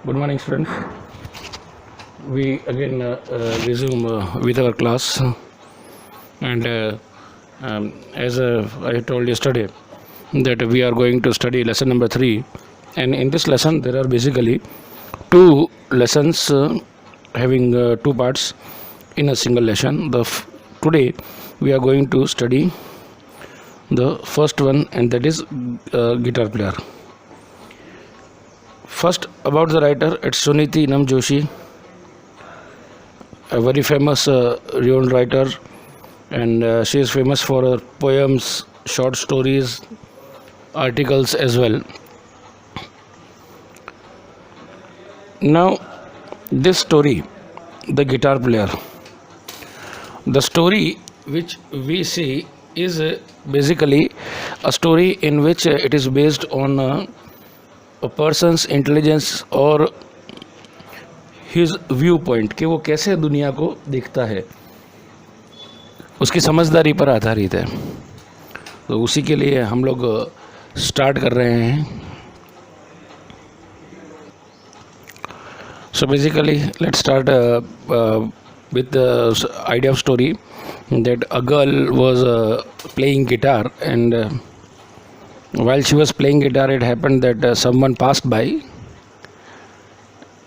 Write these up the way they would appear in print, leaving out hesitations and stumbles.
Good morning, students. We again resume with our class, and as I told yesterday, that we are going to study lesson number 3, and in this lesson there are basically two lessons having two parts in a single lesson. Today we are going to study the first one, and that is guitar player. First, about the writer, it's Suniti Nam Joshi, a very famous renowned writer, and she is famous for her poems, short stories, articles as well. Now, this story, The Guitar Player, the story which we see is basically a story in which it is based on a person's intelligence और his viewpoint कि वो कैसे दुनिया को देखता है, उसकी समझदारी पर आधारित है. तो उसी के लिए हम लोग स्टार्ट कर रहे हैं. So basically let's start with the idea of story that a girl was playing guitar, and while she was playing guitar it happened that someone passed by.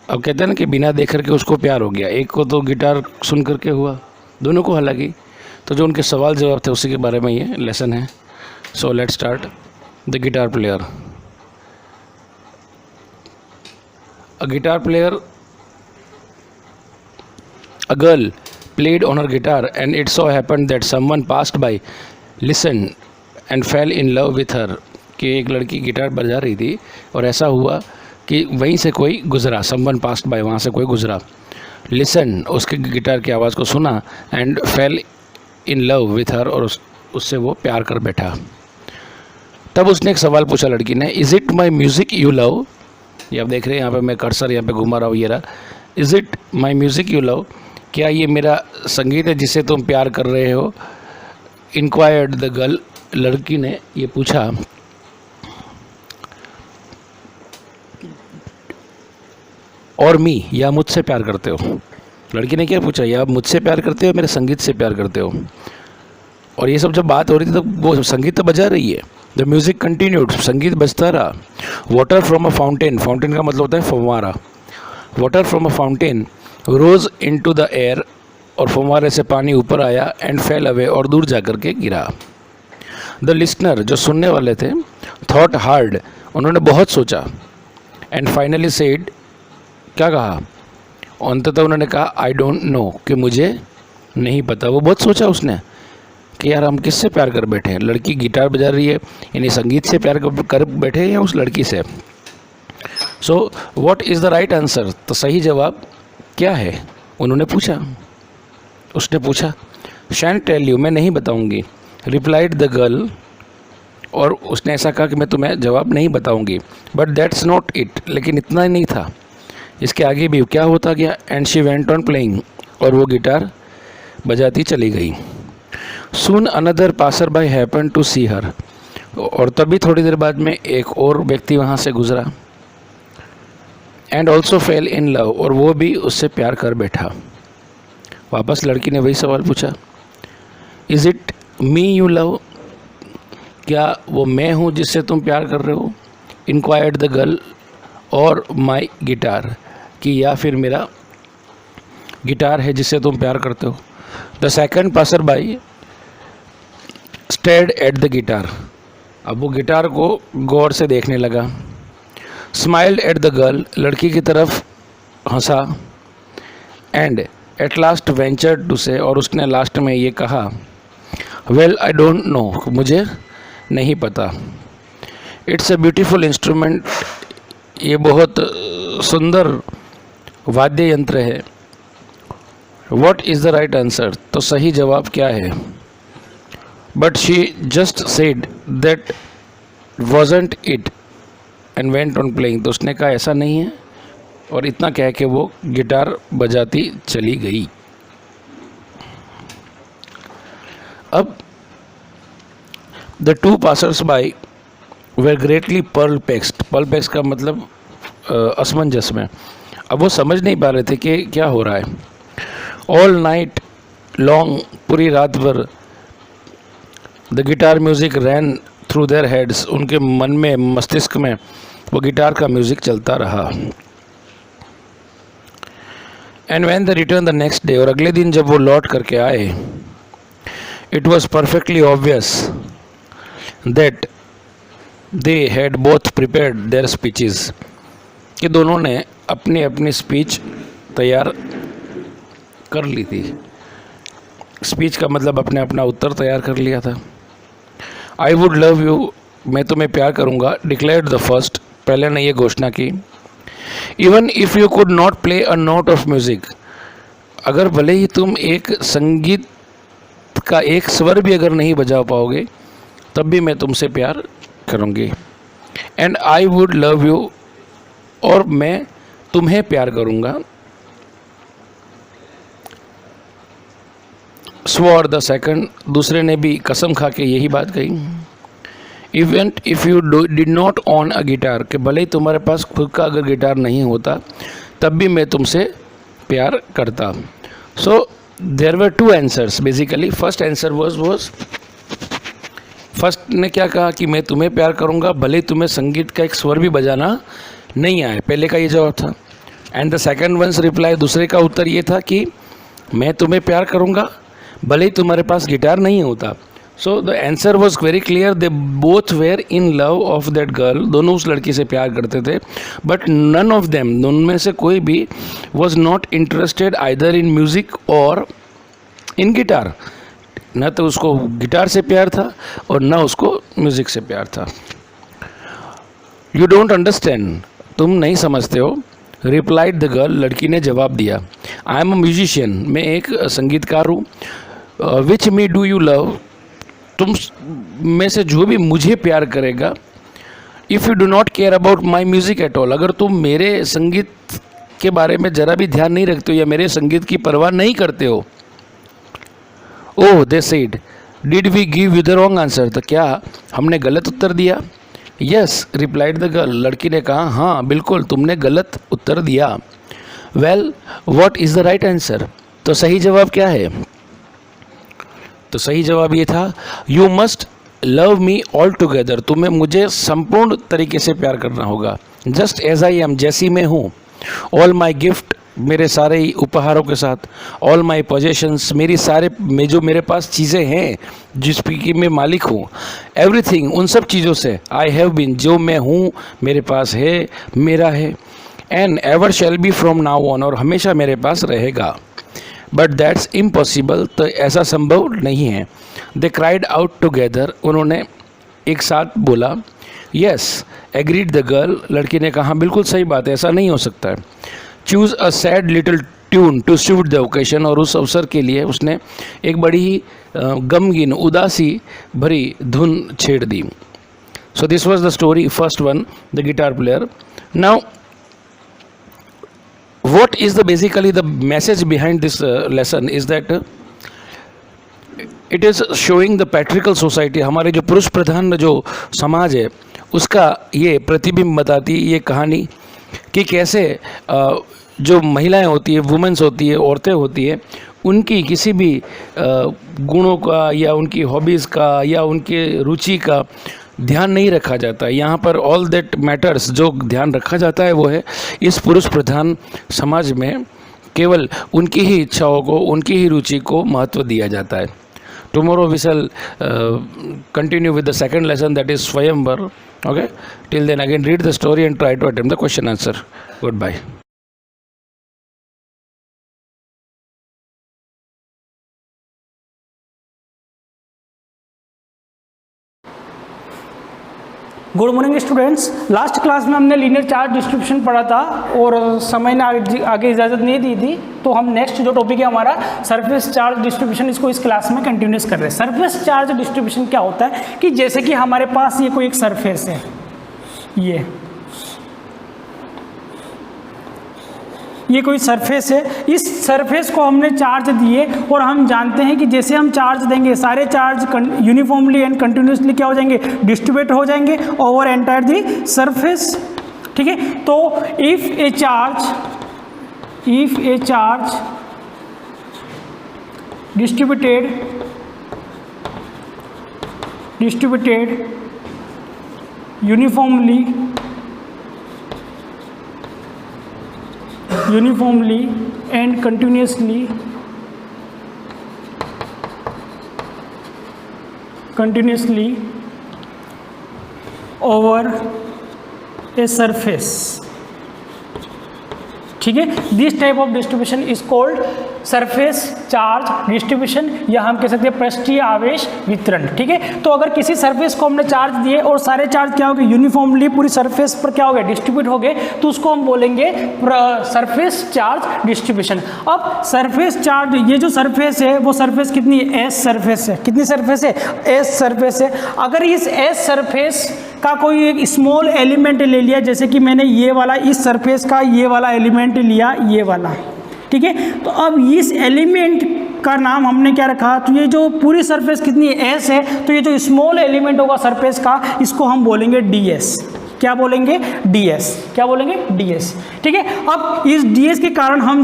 अब कहते हैं ना कि बिना देख करके उसको प्यार हो गया. एक को तो गिटार सुन करके हुआ, दोनों को हालांकि. तो जो उनके सवाल जवाब थे उसी के बारे में ये लेसन है. So let's start. The guitar player. A guitar player, a girl played on her guitar, and it so happened that someone passed by, listened and fell in love with her. कि एक लड़की guitar बजा रही थी और ऐसा हुआ कि वहीं से कोई गुजरा. someone passed by, वहाँ से कोई गुजरा. listen, उसके गिटार की आवाज़ को सुना, and fell in love with her, और उससे वो प्यार कर बैठा. तब उसने एक सवाल पूछा लड़की ने, is it my music you love? ये आप देख रहे हैं यहाँ पे मैं कर्सर यहाँ पे घुमा रहा हूँ, ये रहा. is it my music you love? क्या ये मेरा संगीत है जिसे तुम प्यार कर रहे हो? इंक्वायर्ड द गर्ल, लड़की ने ये पूछा. और मी, या मुझसे प्यार करते हो? लड़की ने क्या पूछा, या मुझसे प्यार करते हो, मेरे संगीत से प्यार करते हो? और ये सब जब बात हो रही थी तो वो संगीत तो बजा रही है. द म्यूज़िक कंटिन्यूड, संगीत बजता रहा. Water from a fountain, fountain का मतलब होता है फव्वारा. Water from a fountain rose into the air, और फव्वारे से पानी ऊपर आया. एंड फेल अवे, और दूर जा कर के गिरा. द लिसनर, जो सुनने वाले थे, थॉट हार्ड, उन्होंने बहुत सोचा. एंड फाइनली सेड, क्या कहा? अंततः उन्होंने कहा, आई डोंट नो, कि मुझे नहीं पता. वो बहुत सोचा उसने कि यार हम किससे प्यार कर बैठे हैं. लड़की गिटार बजा रही है, यानी संगीत से प्यार कर बैठे हैं या उस लड़की से. So what is the right answer? तो सही जवाब क्या है, उन्होंने पूछा. उसने पूछा. शैंट टेल यू, मैं नहीं बताऊंगी. रिप्लाइड द गर्ल, और उसने ऐसा कहा कि मैं तुम्हें जवाब नहीं बताऊंगी. बट दैट्स नॉट इट, लेकिन इतना ही नहीं था, इसके आगे भी क्या होता गया. And she went on playing, और वो गिटार बजाती चली गई. Soon another passer by happen to see her, और तभी थोड़ी देर बाद में एक और व्यक्ति वहाँ से गुजरा. And also fail in love, और वो भी उससे प्यार कर बैठा. वापस लड़की ने वही सवाल पूछा, is it me you love? क्या वो मैं हूँ जिससे तुम प्यार कर रहे हो? इंक्वायर्ड द गर्ल, और माई गिटार, कि या फिर मेरा गिटार है जिससे तुम प्यार करते हो. The second passer by stared at the guitar, अब वो गिटार को गौर से देखने लगा. स्माइल्ड एट द गर्ल, लड़की की तरफ हंसा. And at last ventured to say, और उसने लास्ट में ये कहा, वेल आई डोंट नो, मुझे नहीं पता. इट्स अ ब्यूटीफुल इंस्ट्रूमेंट, ये बहुत सुंदर वाद्य यंत्र है. What is the right answer? तो सही जवाब क्या है? But she just said that wasn't it and went on playing, तो उसने कहा ऐसा नहीं है, और इतना कह के वो गिटार बजाती चली गई. अब the two passers by way greatly perplexed. perplexed का मतलब असमंजस में। अब वो समझ नहीं पा रहे थे कि क्या हो रहा है। ऑल नाइट लॉन्ग, पूरी रात भर, the guitar music ran through their heads, उनके मन में, मस्तिष्क में वो गिटार का म्यूज़िक चलता रहा। And when the return the next day, और अगले दिन जब वो लौट करके आए, it was perfectly obvious that they had both prepared their speeches, कि दोनों ने अपनी अपनी स्पीच तैयार कर ली थी। स्पीच का मतलब अपने अपना उत्तर तैयार कर लिया था। आई वुड लव यू, मैं तुम्हें प्यार करूँगा, डिक्लेयर्ड द फर्स्ट, पहले ने ये घोषणा की। Even if you could not play a note of music, अगर भले ही तुम एक संगीत का एक स्वर भी अगर नहीं बजा पाओगे, तब भी मैं तुमसे प्यार करूँगी। And I would love you, और मैं तुम्हें प्यार करूँगा। स्वॉर द सेकंड, दूसरे ने भी कसम खा के यही बात कही। Even if you did not on a guitar, कि भले ही तुम्हारे पास खुद का अगर गिटार नहीं होता, तब भी मैं तुमसे प्यार करता। So there were two answers basically. First answer was first ने क्या कहा कि मैं तुम्हें प्यार करूँगा, भले ही तुम्हें संगीत का एक स्वर भी बजाना नहीं आए, पहले का ये जवाब था। And the second ones reply, दूसरे का उत्तर ये था कि मैं तुम्हें प्यार करूँगा, भले ही तुम्हारे पास गिटार नहीं होता। So the answer was very clear, they both were in love of that girl, दोनों उस लड़की से प्यार करते थे। बट नन ऑफ देम, दोनों में से कोई भी was not interested either in music और इन गिटार। न तो उसको गिटार से प्यार था और न उसको म्यूज़िक से प्यार था। यू डोंट अंडरस्टैंड, तुम नहीं समझते हो, रिप्लाइड द गर्ल, लड़की ने जवाब दिया। आई एम अ म्यूजिशियन, मैं एक संगीतकार हूँ। विच मी डू यू लव, तुम में से जो भी मुझे प्यार करेगा। If you do not care about my music at all, अगर तुम मेरे संगीत के बारे में ज़रा भी ध्यान नहीं रखते हो या मेरे संगीत की परवाह नहीं करते हो। Oh they said, did we give you the wrong answer, तो क्या हमने गलत उत्तर दिया। यस रिप्लाइड द गर्ल, लड़की ने कहा हाँ बिल्कुल तुमने गलत उत्तर दिया। Well what is the right answer, तो सही जवाब क्या है। तो सही जवाब ये था, you must love me all together, तुम्हें मुझे संपूर्ण तरीके से प्यार करना होगा। जस्ट एज आई एम, जैसी मैं हूँ। ऑल माई गिफ्ट, मेरे सारे ही उपहारों के साथ। ऑल माई पोजेशंस, मेरी सारे में जो मेरे पास चीज़ें हैं जिसकी मैं मालिक हूँ। एवरीथिंग, उन सब चीज़ों से। आई हैव बीन, जो मैं हूँ मेरे पास है, मेरा है। And ever shall be from now on, और हमेशा मेरे पास रहेगा। बट दैट्स इम्पॉसिबल, तो ऐसा संभव नहीं है। दे क्राइड आउट टुगेदर, उन्होंने एक साथ बोला। यस एग्रीड द गर्ल, लड़की ने कहा बिल्कुल सही बात है, ऐसा नहीं हो सकता है। Choose a sad little tune to suit the occasion, और उस अवसर के लिए उसने एक बड़ी ही गमगीन, उदासी भरी धुन छेड़ दी। So this was the story, first one, the guitar player. Now what is the basically the message behind this lesson is that it is showing the patriarchal society, हमारे जो पुरुष प्रधान जो समाज है उसका ये प्रतिबिंब बताती है ये कहानी कि कैसे जो महिलाएं होती है, वुमेन्स होती है, औरतें होती है, उनकी किसी भी गुणों का या उनकी हॉबीज़ का या उनके रुचि का ध्यान नहीं रखा जाता है। यहाँ पर ऑल दैट मैटर्स, जो ध्यान रखा जाता है वो है इस पुरुष प्रधान समाज में केवल उनकी ही इच्छाओं को, उनकी ही रुचि को महत्व दिया जाता है। Tomorrow we shall continue with the second lesson, that is Swayamvar. Okay, till then again read the story and try to attempt the question answer. Good bye. Good morning students. Last class में हमने linear charge distribution पढ़ा था और समय ने आगे इजाज़त नहीं दी थी, तो हम नेक्स्ट जो टॉपिक है हमारा सरफेस चार्ज डिस्ट्रीब्यूशन, इसको इस क्लास में कंटिन्यूस कर रहे हैं। सरफेस चार्ज डिस्ट्रीब्यूशन क्या होता है कि जैसे कि हमारे पास ये कोई एक सरफेस है, ये कोई सरफेस है, इस सरफेस को हमने चार्ज दिए और हम जानते हैं कि जैसे हम चार्ज देंगे सारे चार्ज यूनिफॉर्मली एंड कंटिन्यूसली क्या हो जाएंगे, डिस्ट्रीब्यूट हो जाएंगे ओवर एंटायर दी सरफेस। ठीक है। तो if A charge distributed uniformly and continuously over a surface, ठीक है। This type of distribution is called surface charge distribution, या हम कह सकते हैं पृष्ठीय आवेश वितरण, ठीक है। तो अगर किसी सरफेस को हमने चार्ज दिए और सारे चार्ज क्या हो गए, यूनिफॉर्मली पूरी सरफेस पर क्या हो गए, डिस्ट्रीब्यूट हो गए, तो उसको हम बोलेंगे सरफेस चार्ज डिस्ट्रीब्यूशन। अब सरफेस चार्ज, ये जो सरफेस है वो सरफेस कितनी है, एस सरफेस है। कितनी सरफेस है, एस सरफेस है। अगर इस एस सरफेस का कोई एक स्मॉल एलिमेंट ले लिया, जैसे कि मैंने ये वाला इस सरफेस का ये वाला एलिमेंट लिया, ये वाला, ठीक है। तो अब इस एलिमेंट का नाम हमने क्या रखा, तो ये जो पूरी सरफेस कितनी है, एस है, तो ये जो स्मॉल एलिमेंट होगा सरफेस का, इसको हम बोलेंगे डीएस। क्या बोलेंगे, डीएस। क्या बोलेंगे, डीएस, ठीक है। अब इस डीएस के कारण हम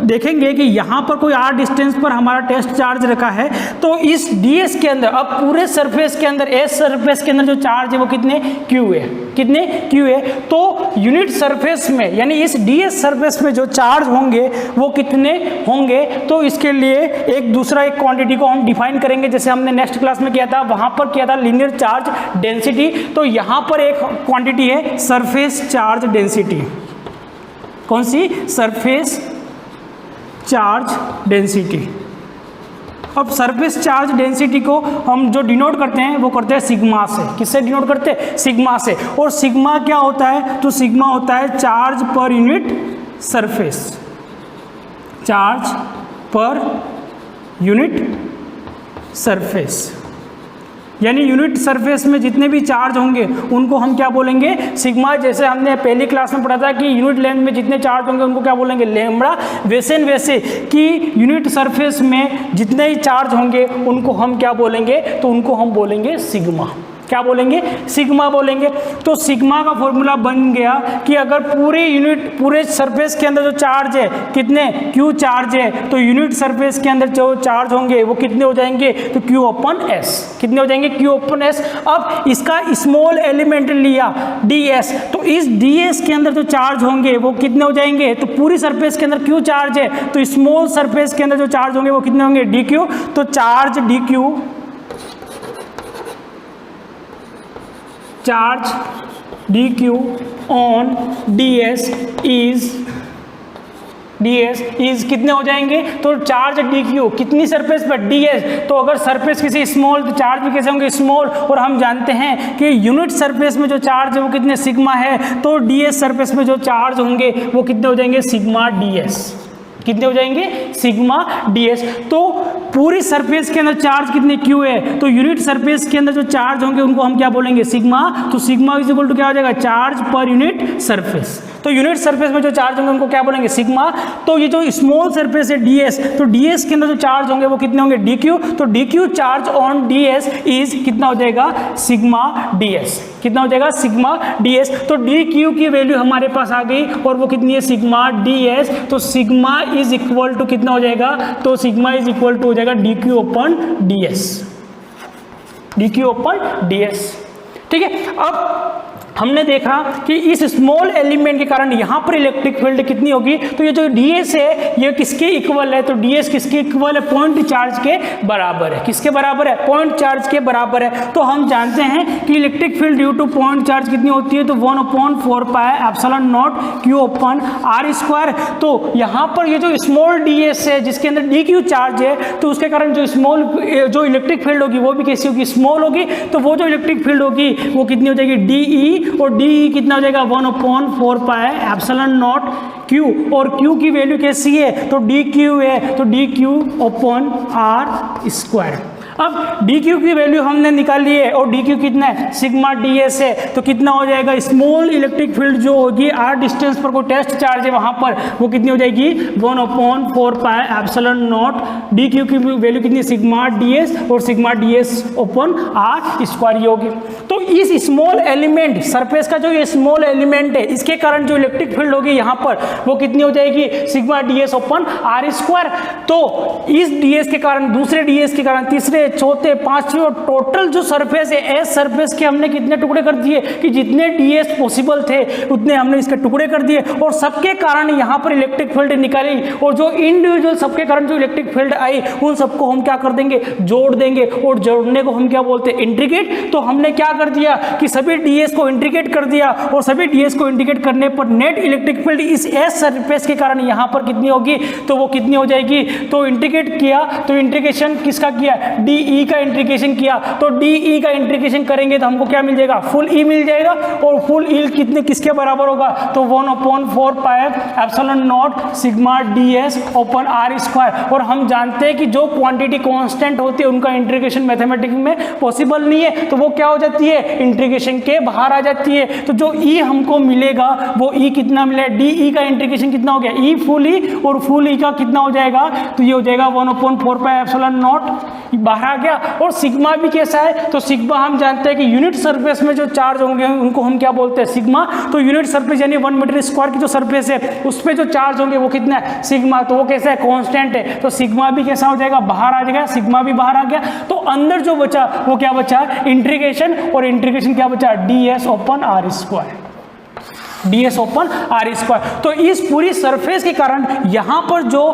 देखेंगे कि यहाँ पर कोई आर डिस्टेंस पर हमारा टेस्ट चार्ज रखा है, तो इस डीएस के अंदर, अब पूरे सरफेस के अंदर, एस सरफेस के अंदर जो चार्ज है वो कितने, क्यू है। कितने, क्यू है। तो यूनिट सरफेस में, यानी इस डीएस सरफेस में जो चार्ज होंगे वो कितने होंगे, तो इसके लिए एक दूसरा एक क्वांटिटी को हम डिफाइन करेंगे, जैसे हमने नेक्स्ट क्लास में किया था, वहाँ पर किया था लीनियर चार्ज डेंसिटी। तो यहाँ पर एक क्वांटिटी है सरफेस चार्ज डेंसिटी। कौन सी, सरफेस चार्ज डेंसिटी। अब सरफेस चार्ज डेंसिटी को हम जो डिनोट करते हैं वो करते हैं सिग्मा से। किससे डिनोट करते हैं, सिग्मा से। और सिग्मा क्या होता है, तो सिग्मा होता है charge per unit surface, charge per unit surface, यानी यूनिट सरफेस में जितने भी चार्ज होंगे उनको हम क्या बोलेंगे, सिग्मा। जैसे हमने पहली क्लास में पढ़ा था कि यूनिट लेंथ में जितने चार्ज होंगे उनको क्या बोलेंगे, लैम्बडा। वैसे कि यूनिट सरफेस में जितने ही चार्ज होंगे उनको हम क्या बोलेंगे, तो उनको हम बोलेंगे सिग्मा। क्या बोलेंगे, सिग्मा बोलेंगे। तो सिग्मा का फॉर्मूला बन गया कि अगर पूरे सरफेस के अंदर जो चार्ज है, कितने, क्यू चार्ज है, तो यूनिट सरफेस के अंदर जो चार्ज होंगे वो कितने हो जाएंगे, तो क्यू अपन एस। कितने हो जाएंगे, क्यू अपन एस। अब इसका स्मॉल एलिमेंट लिया डी एस, तो इस डी एस के अंदर जो चार्ज होंगे वो कितने हो जाएंगे, तो पूरी सरफेस के अंदर क्यू चार्ज है, तो स्मॉल सरफेस के अंदर जो चार्ज होंगे वो कितने होंगे, डी क्यू। तो charge D Q, charge dq on ds is कितने हो जाएंगे, तो चार्ज dq कितनी सरफेस पर, ds। तो अगर सरफेस किसी स्मॉल, तो चार्ज भी कैसे होंगे, स्मॉल। और हम जानते हैं कि यूनिट सरफेस में जो चार्ज है वो कितने, सिग्मा है। तो ds सरफेस में जो चार्ज होंगे वो कितने हो जाएंगे, सिग्मा ds। कितने हो जाएंगे, सिग्मा ds। तो पूरी सरफेस के अंदर चार्ज कितने, क्यू है, तो यूनिट सरफेस के अंदर जो चार्ज होंगे उनको हम क्या बोलेंगे, सिग्मा। तो सिग्मा इज इक्वल टू क्या हो जाएगा, चार्ज पर यूनिट सरफेस। तो यूनिट सरफेस में जो चार्ज होंगे उनको क्या बोलेंगे, सिग्मा। तो ये जो स्मॉल सरफेस है ds, तो ds के अंदर जो चार्ज होंगे वो कितने होंगे, dq। तो dq charge on ds is कितना हो जाएगा, सिग्मा ds। कितना हो जाएगा, सिग्मा ds। तो dq की वैल्यू हमारे पास आ गई और वो कितनी है, सिग्मा ds। तो सिग्मा इज इक्वल टू कितना हो जाएगा, तो सिग्मा इज इक्वल टू हो जाएगा dq अपन ds, dq अपन ds, ठीक है। अब हमने देखा कि इस स्मॉल एलिमेंट के कारण यहाँ पर इलेक्ट्रिक फील्ड कितनी होगी, तो ये जो ds है ये किसके इक्वल है, तो ds किसके इक्वल है, पॉइंट चार्ज के बराबर है। किसके बराबर है, पॉइंट चार्ज के बराबर है। तो हम जानते हैं कि electric field due two point charge कितनी होती है, तो 1/4 pi epsilon not q upon r square. तो यहाँ पर ये जो स्मॉल ds है जिसके अंदर dq चार्ज है, तो उसके कारण जो इलेक्ट्रिक फील्ड होगी वो भी कैसी होगी, स्मॉल होगी। तो वो जो इलेक्ट्रिक फील्ड होगी वो कितनी हो जाएगी, de। और d कितना हो जाएगा, 1/4 पाई एप्सिलॉन नॉट q। और q की वैल्यू कैसी है, तो dq है, तो dq अपन r स्क्वायर। अब डी क्यू की वैल्यू हमने निकाली है और डी क्यू कितना है, सिग्मा डी एस है, तो कितना हो जाएगा, स्मॉल इलेक्ट्रिक फील्ड जो होगी आर डिस्टेंस पर कोई टेस्ट चार्ज है वहां पर, वो कितनी हो जाएगी 1/4 pi epsilon naught, D Q की वैल्यू कितनी, सिग्मा डी एस और sigma D S open R square होगी। तो इस स्मॉल एलिमेंट सरफेस का जो ये स्मॉल एलिमेंट है इसके कारण जो इलेक्ट्रिक फील्ड होगी यहाँ पर वो कितनी हो जाएगी, sigma D S open R square. तो इस डी एस के कारण, दूसरे डी एस के कारण, तीसरे, चौथे, पांचवें और टोटल जो सरफेस है एस सरफेस के हमने कितने टुकड़े कर दिए कि जितने डी एस पॉसिबल थे उतने हमने इसके टुकड़े कर दिए और सबके कारण यहाँ पर इलेक्ट्रिक फील्ड निकाली और जो इंडिविजुअल सबके कारण जो इलेक्ट्रिक फील्ड आई उन सबको हम क्या कर देंगे, जोड़ देंगे और जोड़ने को हम क्या बोलते हैं, इंट्रीगेट। तो हमने क्या कर दिया कि सभी डीएस को इंट्रीगेट कर दिया और सभी डीएस को इंट्रीगेट करने पर नेट इलेक्ट्रिक फील्ड इस एस सरफेस के कारण यहाँ पर कितनी होगी, तो वो कितनी हो जाएगी, तो इंट्रीगेट किया तो इंट्रीगेशन किसका किया, डीई का इंट्रीगेशन किया, तो डीई का इंट्रीगेशन करेंगे तो हमको क्या मिल जाएगा, फुल ई मिल जाएगा और फुल ई कितने किसके बराबर होगा, तो 1/4 pi epsilon naught sigma DS open R square. और हम जानते हैं कि जो क्वांटिटी कांस्टेंट होती है उनका इंटीग्रेशन मैथमेटिक्स में पॉसिबल नहीं है, तो वो क्या हो जाती है, इंटीग्रेशन के बाहर आ जाती है। तो जो ई हमको मिलेगा वो ई कितना मिलेगा, डीई का इंटीग्रेशन कितना हो गया, ई फुल ई और फुल ई का कितना हो जाएगा, तो ये हो जाएगा 1/4 पाई एप्सिलॉन नॉट बाहर आ गया। और सिग्मा भी कैसा है, तो सिग्मा हम जानते हैं कि यूनिट सरफेस में जो चार्ज होंगे उनको हम क्या बोलते हैं, सिग्मा। तो यूनिट सरफेस यानी 1 मीटर स्क्वायर की जो सरफेस है उस पर जो चार्ज होंगे वो कितना है, सिग्मा। तो वो कैसा है, कांस्टेंट है, तो सिग्मा भी कैसा हो जाएगा, बाहर आ जाएगा, सिग्मा भी बाहर आ गया। तो अंदर जो बचा वो क्या बचा, इंटीग्रेशन, और इंटीग्रेशन क्या बचा, DS open R square, DS open R square. तो इस पूरी सरफेस के कारण यहां पर जो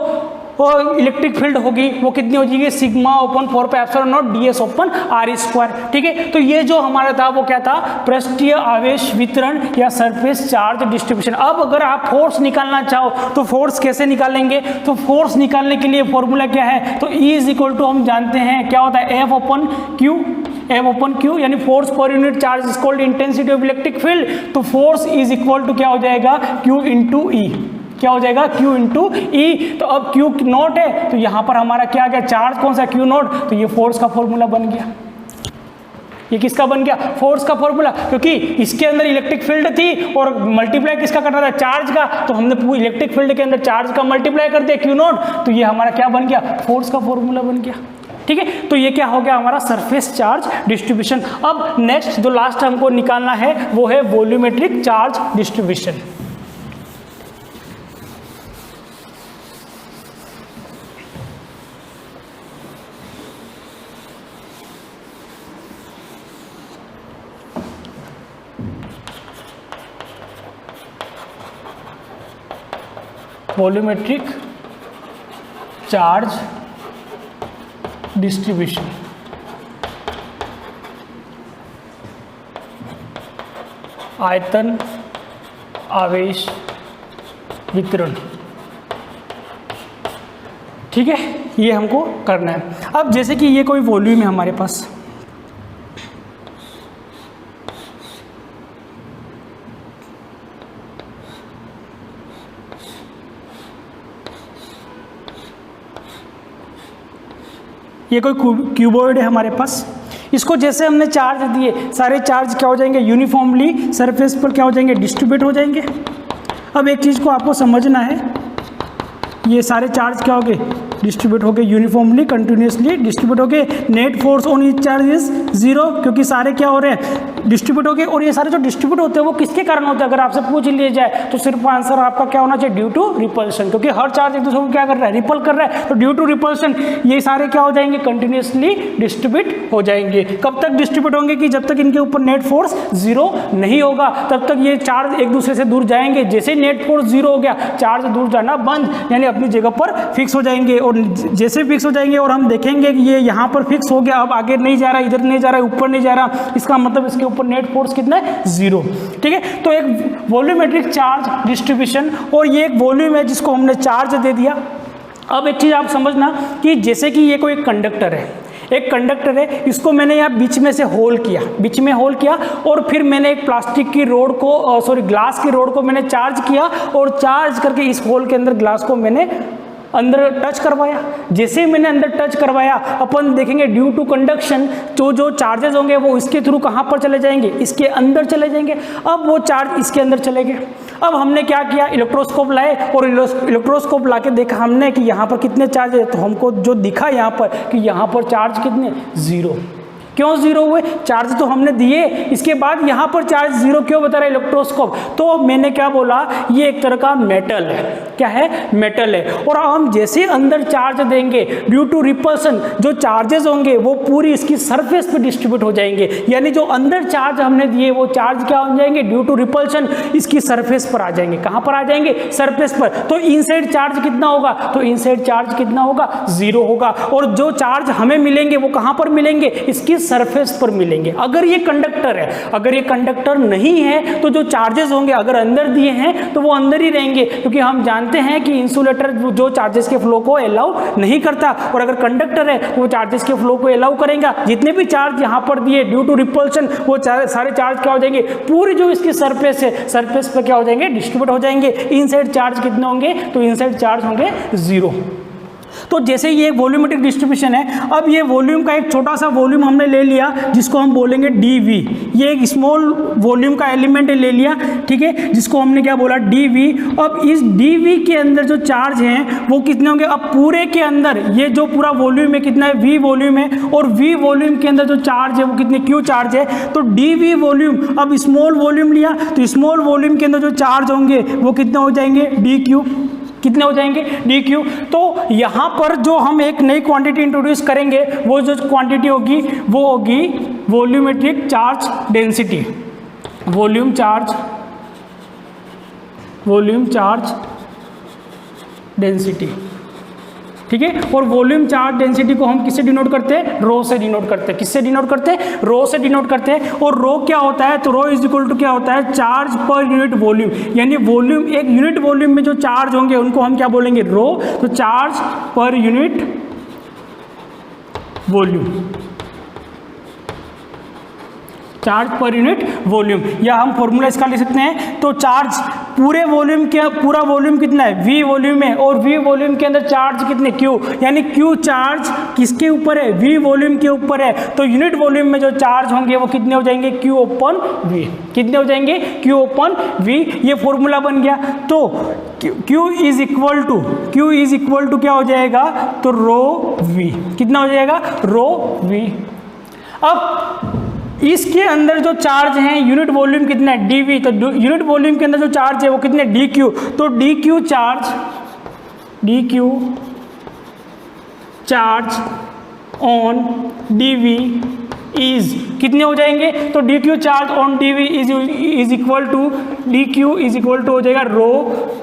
इलेक्ट्रिक फील्ड होगी वो कितनी हो जाएगी, sigma open 4 pi epsilon naught DS open R square. ठीक है, तो ये जो हमारा था वो क्या था, पृष्ठीय आवेश वितरण या सरफेस चार्ज डिस्ट्रीब्यूशन। अब अगर आप फोर्स निकालना चाहो तो फोर्स कैसे निकालेंगे, तो फोर्स निकालने के लिए फॉर्मूला क्या है, तो E इज इक्वल टू हम जानते हैं क्या होता है, F upon q, F upon q यानी force per unit charge is called intensity of electric field. तो फोर्स इज इक्वल टू क्या हो जाएगा, क्यू इंटू ई, क्या हो जाएगा, Q इंटू ई। तो अब Q नॉट है तो यहाँ पर हमारा क्या आ गया, चार्ज कौन सा, Q नॉट। तो ये फोर्स का फॉर्मूला बन गया, ये किसका बन गया, फोर्स का फॉर्मूला, क्योंकि इसके अंदर इलेक्ट्रिक फील्ड थी और मल्टीप्लाई किसका करना था, चार्ज का। तो हमने पूरी इलेक्ट्रिक फील्ड के अंदर चार्ज का मल्टीप्लाई कर दिया Q नॉट, तो ये हमारा क्या बन गया, फोर्स का फॉर्मूला बन गया। ठीक है, तो ये क्या हो गया हमारा सरफेस चार्ज डिस्ट्रीब्यूशन। अब नेक्स्ट जो लास्ट हमको निकालना है वो है volumetric charge distribution. Volumetric charge distribution. आयतन आवेश वितरण। ठीक है, ये हमको करना है। अब जैसे कि ये कोई वॉल्यूम है हमारे पास, ये कोई क्यूबॉइड है हमारे पास, इसको जैसे हमने चार्ज दिए सारे चार्ज क्या हो जाएंगे, यूनिफॉर्मली सरफेस पर क्या हो जाएंगे, डिस्ट्रीब्यूट हो जाएंगे। अब एक चीज़ को आपको समझना है, ये सारे चार्ज क्या हो गए, डिस्ट्रीब्यूट हो गए यूनिफॉर्मली, कंटिन्यूसली डिस्ट्रीब्यूट हो गए। Net force on each charge is 0, क्योंकि सारे क्या हो रहे हैं, डिस्ट्रीब्यूट हो गए। और ये सारे जो डिस्ट्रीब्यूट होते हैं वो किसके कारण होते हैं, अगर आपसे पूछ लिया जाए तो सिर्फ आंसर आपका क्या होना चाहिए, ड्यू टू रिपल्शन, क्योंकि हर चार्ज एक दूसरे को क्या कर रहा है, रिपल कर रहा है। तो ड्यू टू रिपल्शन ये सारे क्या हो जाएंगे, कंटिन्यूसली डिस्ट्रीब्यूट हो जाएंगे। कब तक डिस्ट्रीब्यूट होंगे, कि जब तक इनके ऊपर नेट फोर्स 0 नहीं होगा तब तक ये चार्ज एक दूसरे से दूर जाएंगे। जैसे नेट फोर्स 0 हो गया, चार्ज दूर जाना बंद, यानी अपनी जगह पर फिक्स हो जाएंगे। और जैसे फिक्स हो जाएंगे और हम देखेंगे कि ये यहाँ पर फिक्स हो गया, अब आगे नहीं जा रहा, इधर नहीं जा रहा, ऊपर नहीं जा रहा, इसका मतलब इसके ऊपर नेट फोर्स कितना है, 0। ठीक है, तो एक वॉल्यूमेट्रिक चार्ज डिस्ट्रीब्यूशन, और ये एक वॉल्यूम है जिसको हमने चार्ज दे दिया। अब एक चीज़ आप समझना कि जैसे कि ये कोई एक कंडक्टर है, एक कंडक्टर है, इसको मैंने यहाँ बीच में से होल किया, बीच में होल किया, और फिर मैंने एक प्लास्टिक की रोड को ग्लास की रोड को मैंने चार्ज किया, और चार्ज करके इस होल के अंदर ग्लास को मैंने अंदर टच करवाया, जैसे ही मैंने अंदर टच करवाया अपन देखेंगे ड्यू टू कंडक्शन जो चार्जेस होंगे वो इसके थ्रू कहाँ पर चले जाएंगे, इसके अंदर चले जाएंगे। अब वो चार्ज इसके अंदर चले गए। अब हमने क्या किया, इलेक्ट्रोस्कोप लाए और इलेक्ट्रोस्कोप लाके देखा हमने कि यहाँ पर कितने चार्ज है, तो हमको जो दिखा यहाँ पर कि यहाँ पर चार्ज कितने, 0। क्यों 0 हुए, चार्ज तो हमने दिए, इसके बाद यहाँ पर चार्ज 0 क्यों बता रहा है इलेक्ट्रोस्कोप। तो मैंने क्या बोला, ये एक तरह का मेटल है। क्या है, मेटल है। और हम जैसे अंदर चार्ज देंगे ड्यू टू रिपल्सन, जो चार्जेस होंगे वो पूरी इसकी सरफेस पे डिस्ट्रीब्यूट हो जाएंगे, यानी जो अंदर चार्ज हमने दिए वो चार्ज क्या हो जाएंगे, ड्यू टू रिपल्सन इसकी सरफेस पर आ जाएंगे। कहाँ पर आ जाएंगे, सरफेस पर। तो इनसाइड चार्ज कितना होगा, तो इनसाइड चार्ज कितना होगा, 0 होगा। और जो चार्ज हमें मिलेंगे वो कहाँ पर मिलेंगे, इसकी सरफेस पर मिलेंगे। अगर ये कंडक्टर है, अगर ये कंडक्टर नहीं है तो जो चार्जेस होंगे अगर अंदर दिए हैं तो वो अंदर ही रहेंगे, क्योंकि हम जानते हैं कि इंसुलेटर जो चार्जेस के फ्लो को अलाउ नहीं करता, और अगर कंडक्टर है तो वो चार्जेस के फ्लो को अलाउ करेगा। जितने भी चार्ज यहाँ पर दिए ड्यू टू रिपल्शन, वो सारे चार्ज क्या हो जाएंगे, पूरी जो इसकी सरफेस है, सरफेस पर क्या हो जाएंगे, डिस्ट्रीब्यूट हो जाएंगे। इनसाइड चार्ज कितने होंगे, तो इनसाइड चार्ज होंगे 0। तो जैसे ये वॉल्यूमेट्रिक डिस्ट्रीब्यूशन है, अब ये वॉल्यूम का एक छोटा सा वॉल्यूम हमने ले लिया जिसको हम बोलेंगे dV। ये एक स्मॉल वॉल्यूम का एलिमेंट ले लिया, ठीक है, जिसको हमने क्या बोला, dV। अब इस dV के अंदर जो चार्ज हैं वो कितने होंगे, अब पूरे के अंदर ये जो पूरा वॉल्यूम है कितना है, V वॉल्यूम है, और V वॉल्यूम के अंदर जो चार्ज है वो कितने, Q चार्ज है। तो dV वॉल्यूम, अब स्मॉल वॉल्यूम लिया तो स्मॉल वॉल्यूम के अंदर जो चार्ज होंगे वो कितने हो जाएंगे, dQ। कितने हो जाएंगे, dQ। तो यहाँ पर जो हम एक नई क्वांटिटी इंट्रोड्यूस करेंगे, वो जो क्वांटिटी होगी वो होगी volumetric charge density. Volume charge density, ठीक है। और वॉल्यूम चार्ज डेंसिटी को हम किससे डिनोट करते हैं, रो से डिनोट करते हैं। किससे डिनोट करते हैं, रो से डिनोट करते हैं। और रो क्या होता है, तो रो इज इक्वल टू क्या होता है, चार्ज पर यूनिट वॉल्यूम, यानी वॉल्यूम, एक यूनिट वॉल्यूम में जो चार्ज होंगे उनको हम क्या बोलेंगे, रो। तो charge per unit volume, charge per unit volume, या हम फॉर्मूला इसका लिख सकते हैं। तो चार्ज पूरे वॉल्यूम के, पूरा वॉल्यूम कितना है, V वॉल्यूम है, और V वॉल्यूम के अंदर चार्ज कितने, Q, यानी Q चार्ज किसके ऊपर है, V वॉल्यूम के ऊपर है। तो यूनिट वॉल्यूम में जो चार्ज होंगे वो कितने हो जाएंगे, Q ओपन V। कितने हो जाएंगे, Q ओपन V। ये फॉर्मूला बन गया। तो Q इज इक्वल टू क्या हो जाएगा, तो रो V। कितना हो जाएगा, रो V। अब इसके अंदर जो चार्ज हैं, यूनिट वॉल्यूम कितना है, dV। तो यूनिट वॉल्यूम के अंदर जो चार्ज है वो कितने, dQ। तो dQ charge on dV is कितने हो जाएंगे, तो dQ charge on dV is equal to, dQ is equal to हो जाएगा रो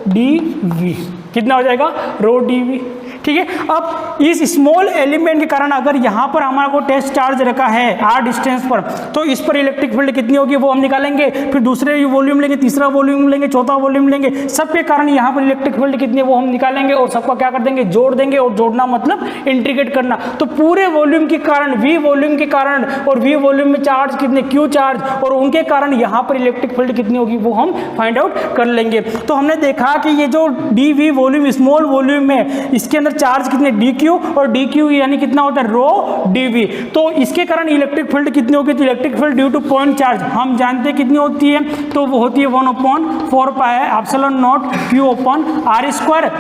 dV। कितना हो जाएगा, रो dV, ठीक है। अब इस स्मॉल एलिमेंट के कारण अगर यहाँ पर हमारा को टेस्ट चार्ज रखा है r डिस्टेंस पर, तो इस पर इलेक्ट्रिक फील्ड कितनी होगी वो हम निकालेंगे। फिर दूसरे वॉल्यूम लेंगे, तीसरा वॉल्यूम लेंगे, चौथा वॉल्यूम लेंगे, सबके कारण यहाँ पर इलेक्ट्रिक फील्ड कितनी है वो हम निकालेंगे, और सबका क्या कर देंगे, जोड़ देंगे। और जोड़ना मतलब इंटीग्रेट करना। तो पूरे वॉल्यूम के कारण, V वॉल्यूम के कारण, और V वॉल्यूम में चार्ज कितने, Q चार्ज, और उनके कारण यहाँ पर इलेक्ट्रिक फील्ड कितनी होगी वो हम फाइंड आउट कर लेंगे। तो हमने देखा कि ये जो dV वॉल्यूम, स्मॉल वॉल्यूम में, इसके अंदर चार्ज कितने, dQ, और dQ यानी कितना होता है, रो dV। तो इसके कारण इलेक्ट्रिक फील्ड कितनी होगी, तो electric field due two point charge हम जानते हैं कितनी होती है, तो वो होती है 1/4 pi epsilon not Q open R square.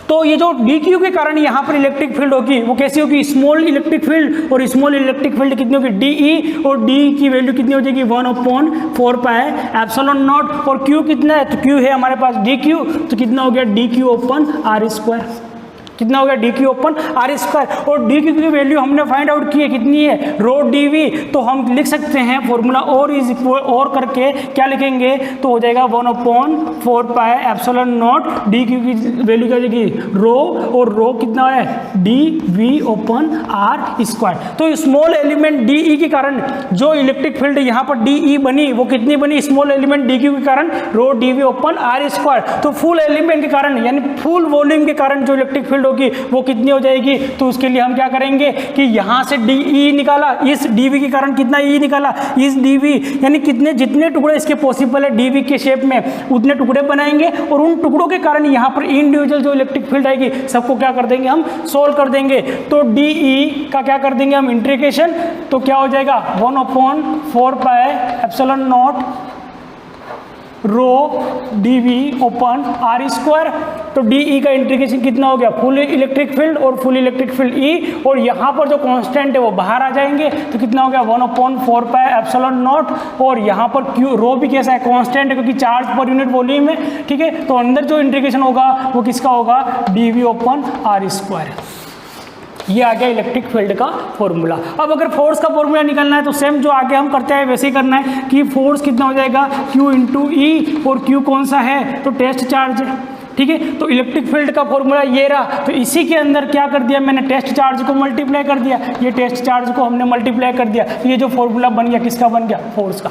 तो ये जो dQ के कारण यहाँ पर इलेक्ट्रिक फील्ड होगी वो कैसी होगी, स्मॉल इलेक्ट्रिक फील्ड, और स्मॉल इलेक्ट्रिक फील्ड कितनी होगी, dE, और D की वैल्यू कितनी हो जाएगी, 1/4 पाई एप्सिलॉन नॉट। और Q कितना है, तो Q है हमारे पास dQ, तो कितना हो गया, dQ ओपन R स्क्वायर। कितना हो गया, dQ ओपन R स्क्वायर। और dQ की वैल्यू हमने फाइंड आउट की है, कितनी है, रो dV। तो हम लिख सकते हैं फॉर्मूला और इज इक्वल, और करके क्या लिखेंगे, तो हो जाएगा 1/4 पाई एप्सिलॉन नॉट, dQ की वैल्यू क्या हो जाएगी, रो, और रो कितना है, dV ओपन R स्क्वायर। तो स्मॉल एलिमेंट dE के कारण जो इलेक्ट्रिक फील्ड यहाँ पर dE बनी वो कितनी बनी, स्मॉल एलिमेंट dQ के कारण रो dV ओपन R स्क्वायर। तो फुल एलिमेंट के कारण, यानी फुल वॉल्यूम के कारण जो इलेक्ट्रिक फील्ड विंडो की वो कितनी हो जाएगी, तो उसके लिए हम क्या करेंगे कि यहाँ से DE निकाला, इस DV के कारण कितना E निकाला, इस DV यानी कितने जितने टुकड़े इसके पॉसिबल है DV के शेप में उतने टुकड़े बनाएंगे और उन टुकड़ों के कारण यहाँ पर इंडिविजुअल जो इलेक्ट्रिक फील्ड आएगी सबको क्या कर देंगे हम सोल्व कर देंगे। तो DE का क्या कर देंगे हम इंटीग्रेशन, तो क्या हो जाएगा 1/4 pi epsilon naught rho dV open R square. तो DE का इंटीग्रेशन कितना हो गया, फुल इलेक्ट्रिक फील्ड और फुल इलेक्ट्रिक फील्ड E, और यहाँ पर जो कांस्टेंट है वो बाहर आ जाएंगे, तो कितना हो गया 1/4 पाई एप्सिलॉन नॉट, और यहाँ पर Q रो भी कैसा है कांस्टेंट है क्योंकि चार्ज पर यूनिट वॉल्यूम है, ठीक है। तो अंदर जो इंटीग्रेशन होगा वो किसका होगा, dV ओपन R स्क्वायर। ये आ गया इलेक्ट्रिक फील्ड का फॉर्मूला। अब अगर फोर्स का फॉर्मूला निकालना है तो सेम जो आगे हम करते हैं वैसे ही करना है कि फोर्स कितना हो जाएगा Q इंटू E, और Q कौन सा है, तो टेस्ट चार्ज है, ठीक है। तो इलेक्ट्रिक फील्ड का फॉर्मूला ये रहा, तो इसी के अंदर क्या कर दिया मैंने, टेस्ट चार्ज को मल्टीप्लाई कर दिया, ये टेस्ट चार्ज को हमने मल्टीप्लाई कर दिया, तो ये जो फॉर्मूला बन गया किसका बन गया, फोर्स का।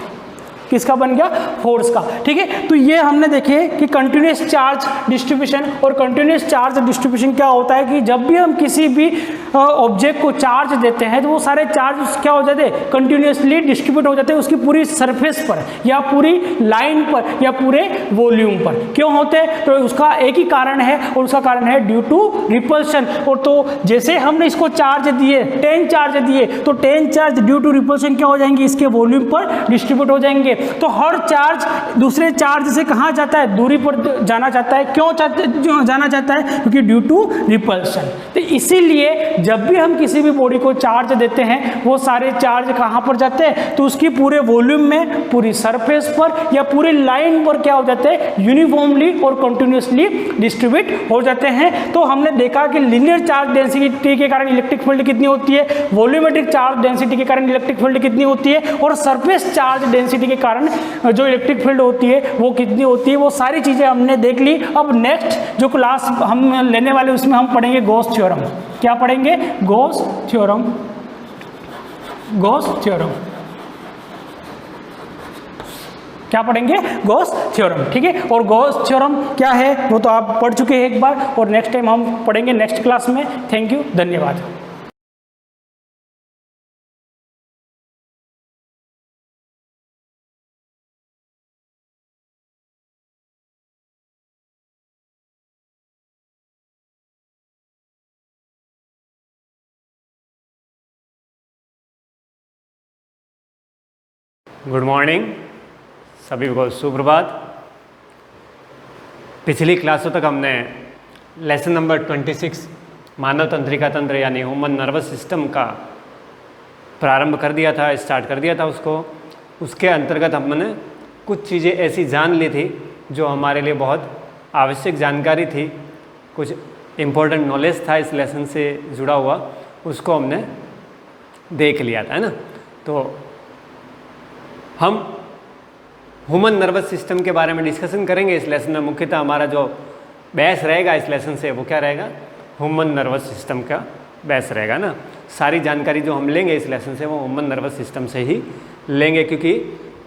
किसका बन गया, फोर्स का, ठीक है। तो ये हमने देखे कि कंटिन्यूस चार्ज डिस्ट्रीब्यूशन, और कंटिन्यूस चार्ज डिस्ट्रीब्यूशन क्या होता है कि जब भी हम किसी भी ऑब्जेक्ट को चार्ज देते हैं तो वो सारे चार्ज क्या हो जाते हैं, कंटिन्यूसली डिस्ट्रीब्यूट हो जाते हैं उसकी पूरी सरफेस पर या पूरी लाइन पर या पूरे वॉल्यूम पर। क्यों होते हैं, तो उसका एक ही कारण है, और उसका कारण है ड्यू टू रिपल्शन। और तो जैसे हमने इसको चार्ज दिए 10 चार्ज दिए, तो 10 चार्ज ड्यू टू रिपल्शन क्या हो जाएंगे, इसके वॉल्यूम पर डिस्ट्रीब्यूट हो जाएंगे। तो हर चार्ज दूसरे चार्ज से कहाँ जाता है, दूरी पर जाना चाहता है। क्यों जाना चाहता है, क्योंकि ड्यू टू रिपल्शन। तो इसीलिए जब भी हम किसी भी बॉडी को चार्ज देते हैं वो सारे चार्ज कहाँ पर जाते हैं, तो उसकी पूरे वॉल्यूम में, पूरी सरफेस पर या पूरी लाइन पर क्या हो जाते हैं, यूनिफॉर्मली और कंटिन्यूसली डिस्ट्रीब्यूट हो जाते हैं। तो हमने देखा कि लीनियर चार्ज डेंसिटी के कारण इलेक्ट्रिक फील्ड कितनी होती है, वॉल्यूमेट्रिक चार्ज डेंसिटी के कारण इलेक्ट्रिक फील्ड कितनी होती है, और सरफेस चार्ज डेंसिटी के कारण जो इलेक्ट्रिक फील्ड होती है वो कितनी होती है। वो सारी चीजें हमने देख ली। अब नेक्स्ट जो क्लास हम लेने वाले उसमें हम पढ़ेंगे गॉस थ्योरम। क्या पढ़ेंगे, गॉस थ्योरम। गॉस थ्योरम क्या पढ़ेंगे, गॉस थ्योरम, ठीक है। और गॉस थ्योरम क्या है वो तो आप पढ़ चुके हैं एक बार, और नेक्स्ट टाइम हम पढ़ेंगे नेक्स्ट क्लास में। थैंक यू, धन्यवाद। गुड मॉर्निंग सभी को, सुप्रभात। पिछली क्लासों तक हमने लेसन नंबर 26 मानव तंत्रिका तंत्र यानी ह्यूमन नर्वस सिस्टम का प्रारंभ कर दिया था, स्टार्ट कर दिया था उसको। उसके अंतर्गत हमने कुछ चीज़ें ऐसी जान ली थी जो हमारे लिए बहुत आवश्यक जानकारी थी, कुछ इम्पोर्टेंट नॉलेज था इस लेसन से जुड़ा हुआ, उसको हमने देख लिया था, है ना। तो हम ह्यूमन नर्वस सिस्टम के बारे में डिस्कशन करेंगे इस लेसन में। मुख्यतः हमारा जो बहस रहेगा इस लेसन से वो क्या रहेगा, ह्यूमन नर्वस सिस्टम का बहस रहेगा ना। सारी जानकारी जो हम लेंगे इस लेसन से वो ह्यूमन नर्वस सिस्टम से ही लेंगे, क्योंकि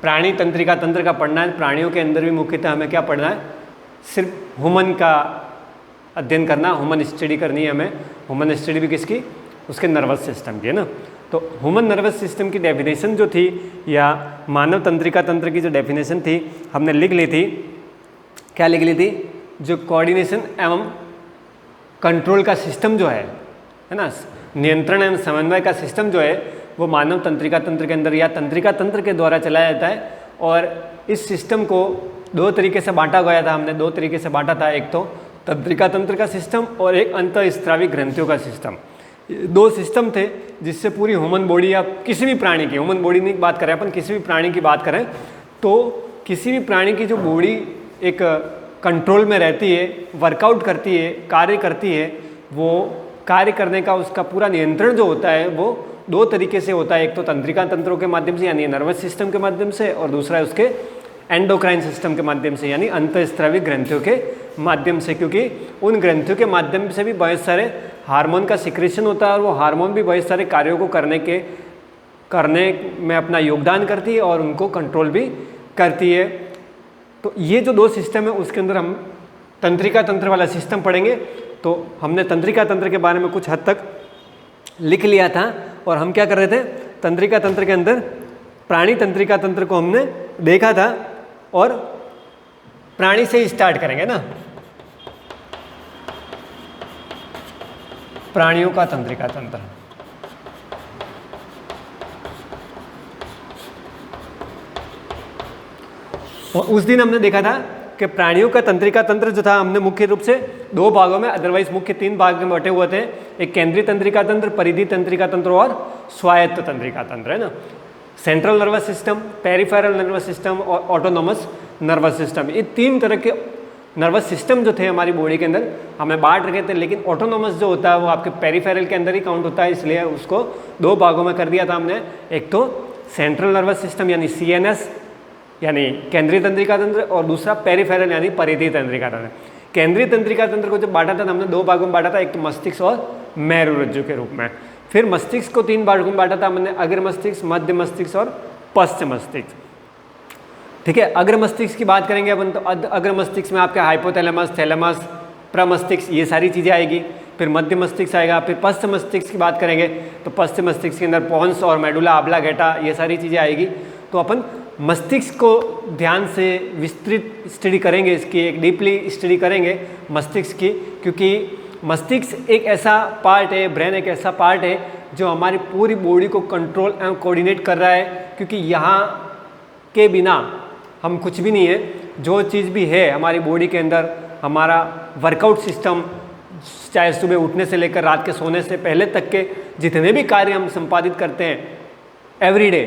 प्राणी तंत्रिका तंत्र का पढ़ना है। प्राणियों के अंदर भी मुख्यतः हमें क्या पढ़ना है, सिर्फ ह्यूमन का अध्ययन करना, ह्यूमन स्टडी करनी है हमें। ह्यूमन स्टडी भी किसकी, उसके नर्वस सिस्टम की, है ना। तो ह्यूमन नर्वस सिस्टम की डेफिनेशन जो थी या मानव तंत्रिका तंत्र की जो डेफिनेशन थी हमने लिख ली थी। क्या लिख ली थी, जो कोऑर्डिनेशन एवं कंट्रोल का सिस्टम जो है ना, नियंत्रण एवं समन्वय का सिस्टम जो है वो मानव तंत्रिका तंत्र के अंदर या तंत्रिका तंत्र के द्वारा चलाया जाता है। और इस सिस्टम को दो तरीके से बांटा गया था, हमने दो तरीके से बांटा था। एक तो तंत्रिका तंत्र का सिस्टम और एक अंतःस्रावी ग्रंथियों का सिस्टम। दो सिस्टम थे जिससे पूरी ह्यूमन बॉडी या किसी भी प्राणी की, ह्यूमन बॉडी की बात करें अपन, किसी भी प्राणी की बात करें तो किसी भी प्राणी की जो बॉडी एक कंट्रोल में रहती है, वर्कआउट करती है, कार्य करती है, वो कार्य करने का उसका पूरा नियंत्रण जो होता है वो दो तरीके से होता है। एक तो तंत्रिका तंत्रों के माध्यम से यानी नर्वस सिस्टम के माध्यम से, और दूसरा है उसके एंडोक्राइन सिस्टम के माध्यम से यानी अंतःस्रावी ग्रंथियों के माध्यम से। क्योंकि उन ग्रंथियों के माध्यम से भी बहुत सारे हार्मोन का सिक्रेशन होता है और वो हार्मोन भी बहुत सारे कार्यों को करने में अपना योगदान करती है और उनको कंट्रोल भी करती है। तो ये जो दो सिस्टम है उसके अंदर हम तंत्रिका तंत्र वाला सिस्टम पढ़ेंगे। तो हमने तंत्रिका तंत्र के बारे में कुछ हद तक लिख लिया था और हम क्या कर रहे थे, तंत्रिका तंत्र के अंदर प्राणी तंत्रिका तंत्र को हमने देखा था और प्राणी से ही स्टार्ट करेंगे ना, प्राणियों का तंत्रिका तंत्र। और उस दिन हमने देखा था कि प्राणियों का तंत्रिका तंत्र जो था हमने मुख्य रूप से 2 भागों में, अदरवाइज मुख्य 3 भाग में बटे हुए थे। एक केंद्रीय तंत्रिका तंत्र, परिधि तंत्रिका तंत्र और स्वायत्त तंत्रिका तंत्र, है ना। Central nervous system, peripheral nervous system और ऑटोनोमस नर्वस सिस्टम, ये 3 तरह के नर्वस सिस्टम जो थे हमारी बॉडी के अंदर हमें बांट रखे थे। लेकिन ऑटोनोमस जो होता है वो आपके पेरिफेरल के अंदर ही काउंट होता है, इसलिए उसको 2 भागों में कर दिया था हमने। एक तो सेंट्रल नर्वस सिस्टम यानी CNS यानी केंद्रीय तंत्रिका तंत्र, और दूसरा पेरिफेरल यानी परिधि तंत्रिका तंत्र। केंद्रीय तंत्रिका तंत्र को जब बांटा था तो हमने 2 भागों में बांटा था, एक तो मस्तिष्क और मेरुरज्जु के रूप में। फिर मस्तिष्क को 3 भागों में बांटा था हमने, अग्र मस्तिष्क, मध्य मस्तिष्क और पश्च मस्तिष्क। ठीक है, अग्र मस्तिष्क की बात करेंगे अपन तो अग्र मस्तिष्क में आपके हाइपोथैलेमस, थैलेमस, प्रमस्तिष्क, ये सारी चीज़ें आएगी। फिर मध्य मस्तिष्क आएगा। फिर पश्च मस्तिष्क की बात करेंगे तो पश्च मस्तिष्क के अंदर पोन्स और मेडुला ऑब्लांगेटा, ये सारी चीज़ें आएगी। तो अपन मस्तिष्क को ध्यान से विस्तृत स्टडी करेंगे, इसकी एक डीपली स्टडी करेंगे मस्तिष्क की, क्योंकि मस्तिष्क एक ऐसा पार्ट है, ब्रेन एक ऐसा पार्ट है जो हमारी पूरी बॉडी को कंट्रोल एवं कोऑर्डिनेट कर रहा है। क्योंकि यहाँ के बिना हम कुछ भी नहीं है। जो चीज़ भी है हमारी बॉडी के अंदर, हमारा वर्कआउट सिस्टम, चाहे सुबह उठने से लेकर रात के सोने से पहले तक के जितने भी कार्य हम संपादित करते हैं एवरीडे,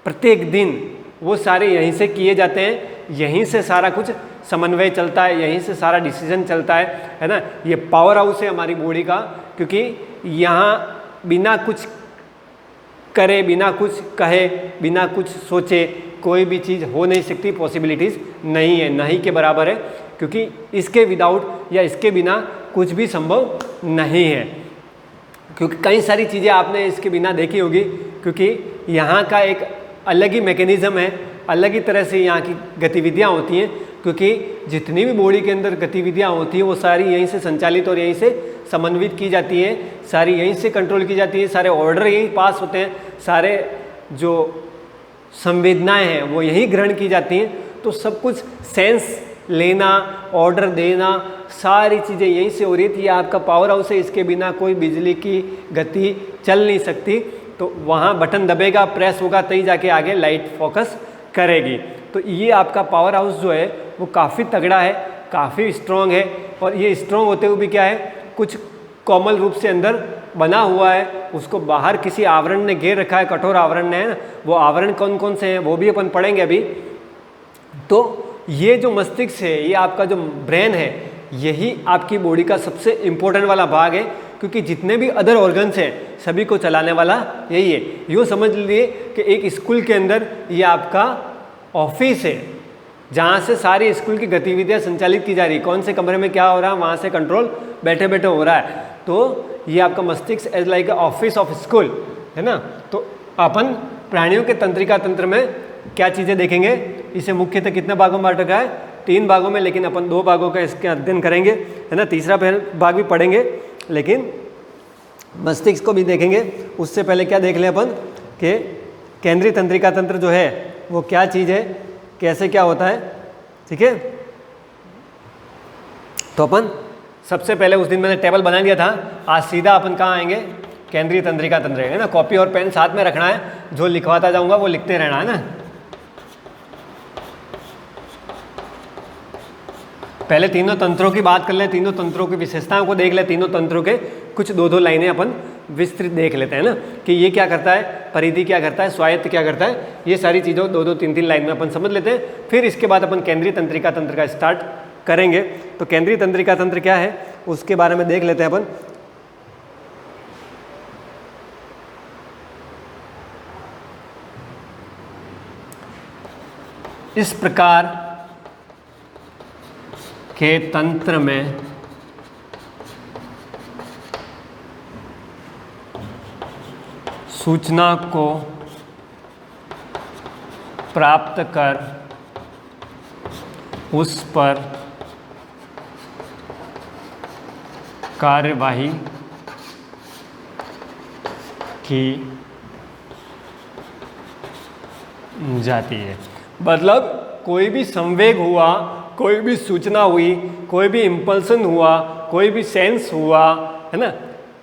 प्रत्येक दिन, वो सारे यहीं से किए जाते हैं। यहीं से सारा कुछ समन्वय चलता है, यहीं से सारा डिसीजन चलता है ना। ये पावर हाउस है हमारी बॉडी का, क्योंकि यहाँ बिना कुछ करे, बिना कुछ कहे, बिना कुछ सोचे कोई भी चीज़ हो नहीं सकती, पॉसिबिलिटीज़ नहीं है, नहीं के बराबर है। क्योंकि इसके विदाउट या इसके बिना कुछ भी संभव नहीं है। क्योंकि कई सारी चीज़ें आपने इसके बिना देखी होगी, क्योंकि यहाँ का एक अलग ही मैकेनिज़्म है, अलग ही तरह से यहाँ की गतिविधियाँ होती हैं। क्योंकि जितनी भी बॉडी के अंदर गतिविधियाँ होती हैं वो सारी यहीं से संचालित और यहीं से समन्वित की जाती हैं, सारी यहीं से कंट्रोल की जाती है, सारे ऑर्डर यहीं पास होते हैं, सारे जो संवेदनाएं हैं वो यहीं ग्रहण की जाती हैं। तो सब कुछ सेंस लेना, ऑर्डर देना, सारी चीज़ें यहीं से हो रही थी। ये आपका पावर हाउस है, इसके बिना कोई बिजली की गति चल नहीं सकती। तो वहाँ बटन दबेगा, प्रेस होगा, तभी जाके आगे लाइट फोकस करेगी। तो ये आपका पावर हाउस जो है वो काफ़ी तगड़ा है, काफ़ी स्ट्रॉन्ग है। और ये स्ट्रॉन्ग होते हुए भी क्या है, कुछ कोमल रूप से अंदर बना हुआ है, उसको बाहर किसी आवरण ने घेर रखा है, कठोर आवरण ने, है ना। वो आवरण कौन कौन से हैं वो भी अपन पढ़ेंगे अभी। तो ये जो मस्तिष्क है, ये आपका जो ब्रेन है, यही आपकी बॉडी का सबसे इम्पोर्टेंट वाला भाग है। क्योंकि जितने भी अदर ऑर्गन्स हैं सभी को चलाने वाला यही है। यूँ समझ लीजिए कि एक स्कूल के अंदर ये आपका ऑफिस है, जहाँ से सारी स्कूल की गतिविधियाँ संचालित की जा रही है। कौन से कमरे में क्या हो रहा है वहाँ से कंट्रोल बैठे बैठे हो रहा है। तो ये आपका मस्तिष्क as like office of school, है ना। तो अपन प्राणियों के तंत्रिका तंत्र में क्या चीज़ें देखेंगे, इसे मुख्यतः कितने भागों में बांटा गया है, 3 भागों में, लेकिन अपन 2 भागों का इसके अध्ययन करेंगे, है ना। तीसरा भाग भी पढ़ेंगे, लेकिन मस्तिष्क को भी देखेंगे। उससे पहले क्या देख लें अपन कि केंद्रीय तंत्रिका तंत्र जो है वो क्या चीज़ है, कैसे क्या होता है, ठीक है। तो अपन सबसे पहले उस दिन मैंने टेबल बना लिया था, आज सीधा अपन कहाँ आएंगे, केंद्रीय तंत्रिका तंत्र, है ना। कॉपी और पेन साथ में रखना है, जो लिखवाता जाऊँगा वो लिखते रहना, है ना। पहले तीनों तंत्रों की बात कर ले, तीनों तंत्रों की विशेषताओं को देख ले, तीनों तंत्रों के कुछ 2-2 लाइनें अपन विस्तृत देख लेते हैं ना, कि ये क्या करता है, परिधि क्या करता है, स्वायत्त क्या करता है, ये सारी चीज़ों 2-2, 3-3 लाइन में अपन समझ लेते हैं। फिर इसके बाद अपन केंद्रीय तंत्रिका तंत्र का स्टार्ट करेंगे। तो केंद्रीय तंत्रिका तंत्र क्या है उसके बारे में देख लेते हैं अपन। इस प्रकार के तंत्र में सूचना को प्राप्त कर उस पर कार्यवाही की जाती है। मतलब कोई भी संवेग हुआ, कोई भी सूचना हुई, कोई भी इम्पल्सन हुआ, कोई भी सेंस हुआ, है ना,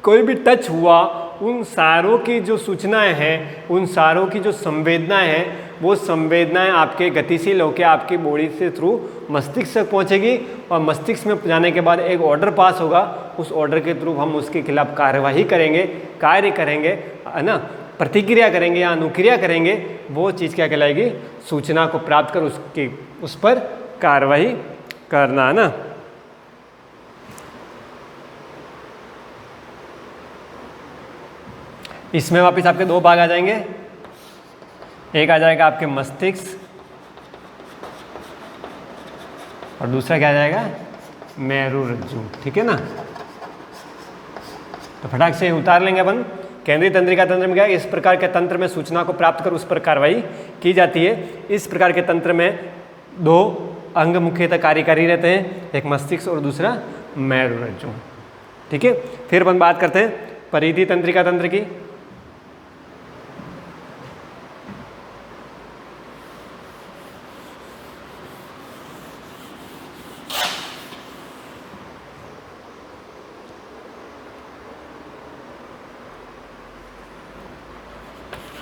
कोई भी टच हुआ, उन सारों की जो सूचनाएं हैं, उन सारों की जो संवेदनाएं हैं, वो संवेदनाएं आपके गतिशील होकर आपकी बॉडी से थ्रू मस्तिष्क तक पहुंचेगी और मस्तिष्क में जाने के बाद एक ऑर्डर पास होगा। उस ऑर्डर के थ्रू हम उसके खिलाफ कार्यवाही करेंगे, कार्य करेंगे, है ना, प्रतिक्रिया करेंगे या अनुक्रिया करेंगे। वो चीज़ क्या कहलाएगी? सूचना को प्राप्त कर उसकी उस पर कार्रवाई करना, है ना। इसमें वापस आपके दो भाग आ जाएंगे। एक आ जाएगा आपके मस्तिष्क और दूसरा क्या आ जाएगा? मेरुरज्जु। ठीक है ना। तो फटाक से उतार लेंगे अपन। केंद्रीय तंत्रिका तंत्र में क्या है? इस प्रकार के तंत्र में सूचना को प्राप्त कर उस पर कार्रवाई की जाती है। इस प्रकार के तंत्र में दो अंग मुख्यतः कार्यकारी रहते हैं, एक मस्तिष्क और दूसरा मेरुरज्जु। ठीक है। फिर अपन बात करते हैं परिधि तंत्रिका तंत्र की।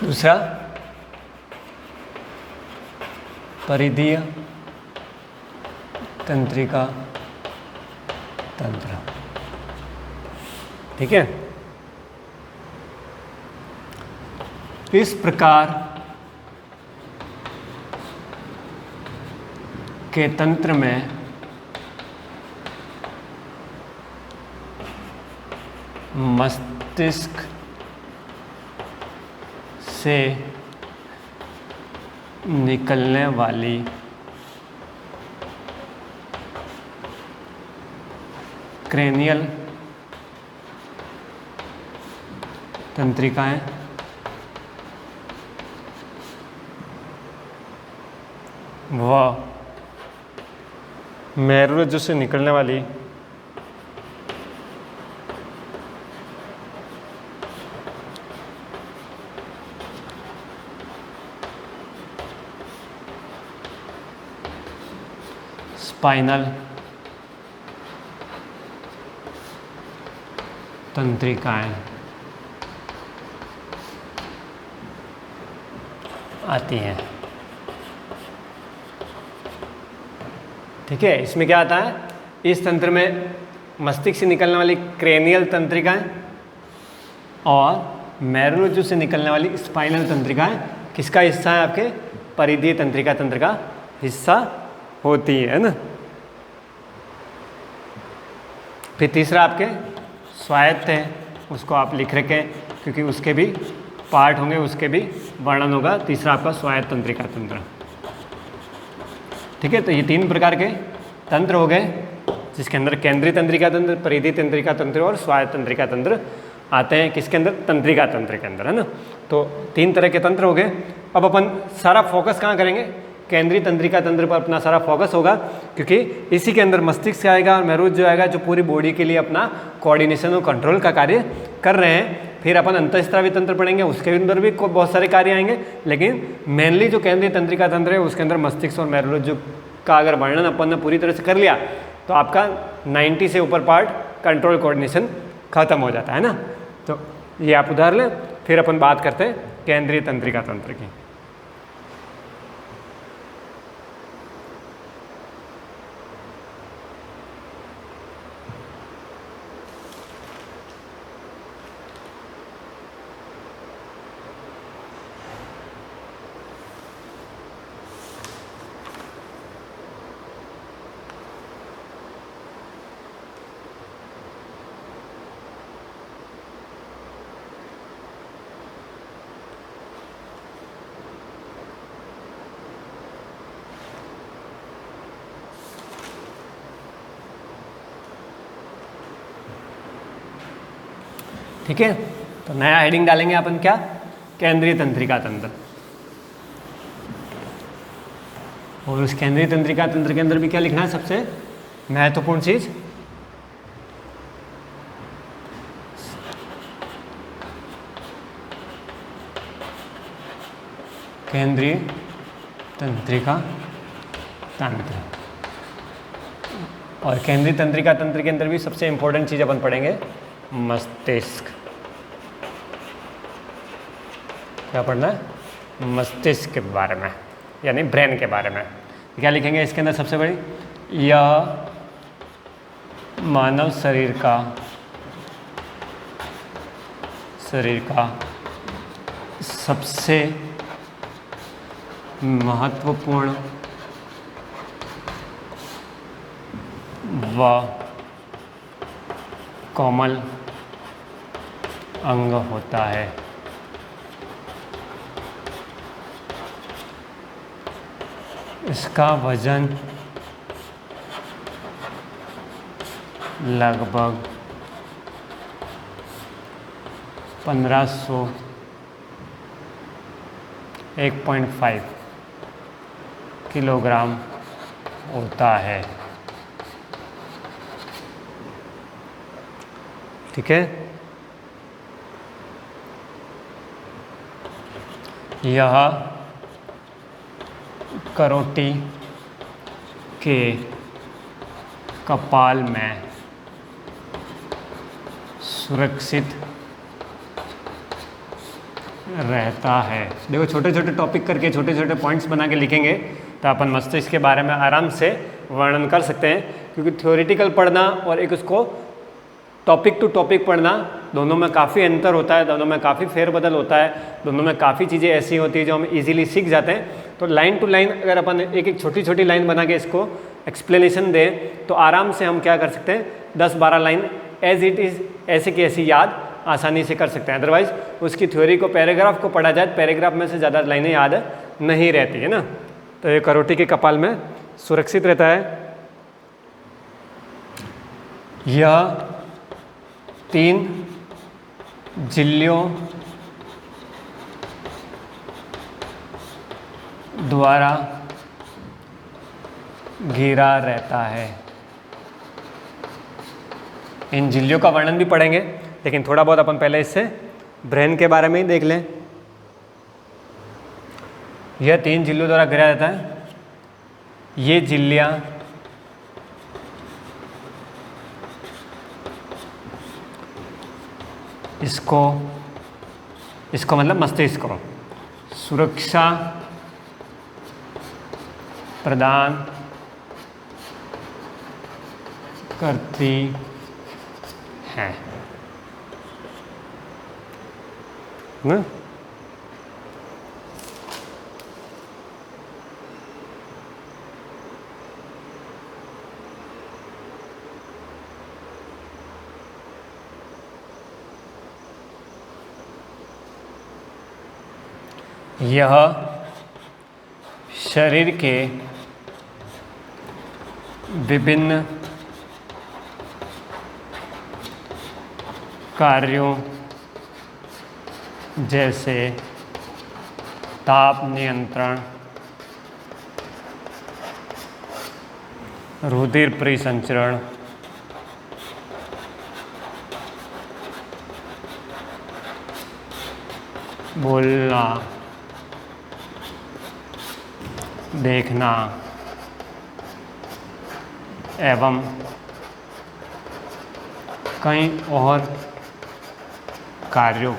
दूसरा परिधीय तंत्रिका तंत्र। ठीक है। इस प्रकार के तंत्र में मस्तिष्क से निकलने वाली क्रेनियल तंत्रिकाएं व मेरुरज्जु से निकलने वाली स्पाइनल तंत्रिकाएं आती हैं। ठीक है। इसमें क्या आता है? इस तंत्र में मस्तिष्क से निकलने वाली क्रेनियल तंत्रिकाएं और मेरुरज्जु से निकलने वाली स्पाइनल तंत्रिकाएं किसका हिस्सा है? आपके परिधीय तंत्रिका तंत्र का हिस्सा होती है ना। फिर तीसरा आपके स्वायत्त है, उसको आप लिख रखें क्योंकि उसके भी पार्ट होंगे, उसके भी वर्णन होगा। तीसरा आपका स्वायत्त तंत्रिका तंत्र। ठीक है। तो ये तीन प्रकार के तंत्र हो गए जिसके अंदर केंद्रीय तंत्रिका तंत्र, परिधीय तंत्रिका तंत्र और स्वायत्त तंत्रिका तंत्र आते हैं। किसके अंदर? तंत्रिका तंत्र के अंदर, है ना। तो तीन तरह के तंत्र हो गए। अब अपन सारा फोकस कहाँ करेंगे? केंद्रीय तंत्रिका तंत्र पर अपना सारा फोकस होगा क्योंकि इसी के अंदर मस्तिष्क आएगा और मेरुरज्जु आएगा जो पूरी बॉडी के लिए अपना कोऑर्डिनेशन और कंट्रोल का कार्य कर रहे हैं। फिर अपन अंतःस्रावी तंत्र पढ़ेंगे, उसके अंदर भी बहुत सारे कार्य आएंगे, लेकिन मेनली जो केंद्रीय तंत्रिका तंत्र है उसके अंदर मस्तिष्क और मेरुरज्जु का अगर वर्णन अपन ने पूरी तरह से कर लिया तो आपका 90 से ऊपर पार्ट कंट्रोल कोऑर्डिनेशन खत्म हो जाता है ना। तो ये आप उधार लें। फिर अपन बात करते हैं केंद्रीय तंत्रिका तंत्र की। ठीक है। तो नया हेडिंग डालेंगे अपन, क्या? केंद्रीय तंत्रिका तंत्र। और उस केंद्रीय तंत्रिका तंत्र के अंदर भी क्या लिखना है? सबसे महत्वपूर्ण चीज केंद्रीय तंत्रिका तंत्र। और केंद्रीय तंत्रिका तंत्र के अंदर भी सबसे इंपॉर्टेंट चीज़ अपन पढ़ेंगे मस्तिष्क। क्या पढ़ना है? मस्तिष्क के बारे में, यानी ब्रेन के बारे में। क्या लिखेंगे इसके अंदर? सबसे बड़ी, यह मानव शरीर का सबसे महत्वपूर्ण व कोमल अंग होता है। इसका वजन लगभग 1500 1.5 किलोग्राम होता है। ठीक है। यह करोटी के कपाल में सुरक्षित रहता है। देखो, छोटे छोटे टॉपिक करके छोटे छोटे पॉइंट्स बना के लिखेंगे तो अपन मस्तिष्क के बारे में आराम से वर्णन कर सकते हैं। क्योंकि थ्योरेटिकल पढ़ना और एक उसको टॉपिक टू टॉपिक पढ़ना, दोनों में काफ़ी अंतर होता है, दोनों में काफ़ी फेरबदल होता है, दोनों में काफ़ी चीज़ें ऐसी होती है जो हम इजीली सीख जाते हैं। तो लाइन टू लाइन अगर अपन एक एक छोटी छोटी लाइन बना के इसको एक्सप्लेनेशन दें तो आराम से हम क्या कर सकते हैं, 10-12 लाइन एज इट इज़ ऐसे की ऐसी याद आसानी से कर सकते हैं। अदरवाइज उसकी थ्योरी को, पैराग्राफ को पढ़ा जाए, पैराग्राफ में से ज़्यादा लाइनें याद नहीं रहती है ना। तो ये करोटी के कपाल में सुरक्षित रहता है। यह 3 झिल्लियों द्वारा घिरा रहता है। इन झिल्लियों का वर्णन भी पढ़ेंगे, लेकिन थोड़ा बहुत अपन पहले इससे ब्रेन के बारे में ही देख लें। यह 3 झिल्लियों द्वारा घिरा रहता है। ये झिल्लियाँ इसको मतलब मस्तिष्क को सुरक्षा प्रदान करती हैं ना। यह शरीर के विभिन्न कार्यों जैसे ताप नियंत्रण, रुधिर परिसंचरण, बोलना, देखना एवं कई और कार्यों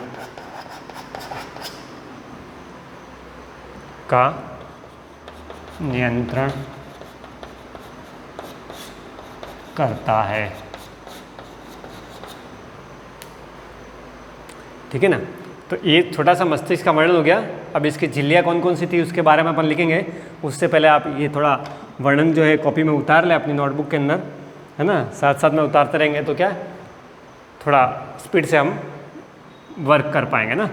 का नियंत्रण करता है। ठीक है ना। तो ये छोटा सा मस्तिष्क का वर्णन हो गया। अब इसकी झिल्लियाँ कौन कौन सी थी उसके बारे में अपन लिखेंगे। उससे पहले आप ये थोड़ा वर्णन जो है कॉपी में उतार लें अपनी नोटबुक के अंदर, है ना। साथ साथ में उतारते रहेंगे तो क्या थोड़ा स्पीड से हम वर्क कर पाएंगे ना।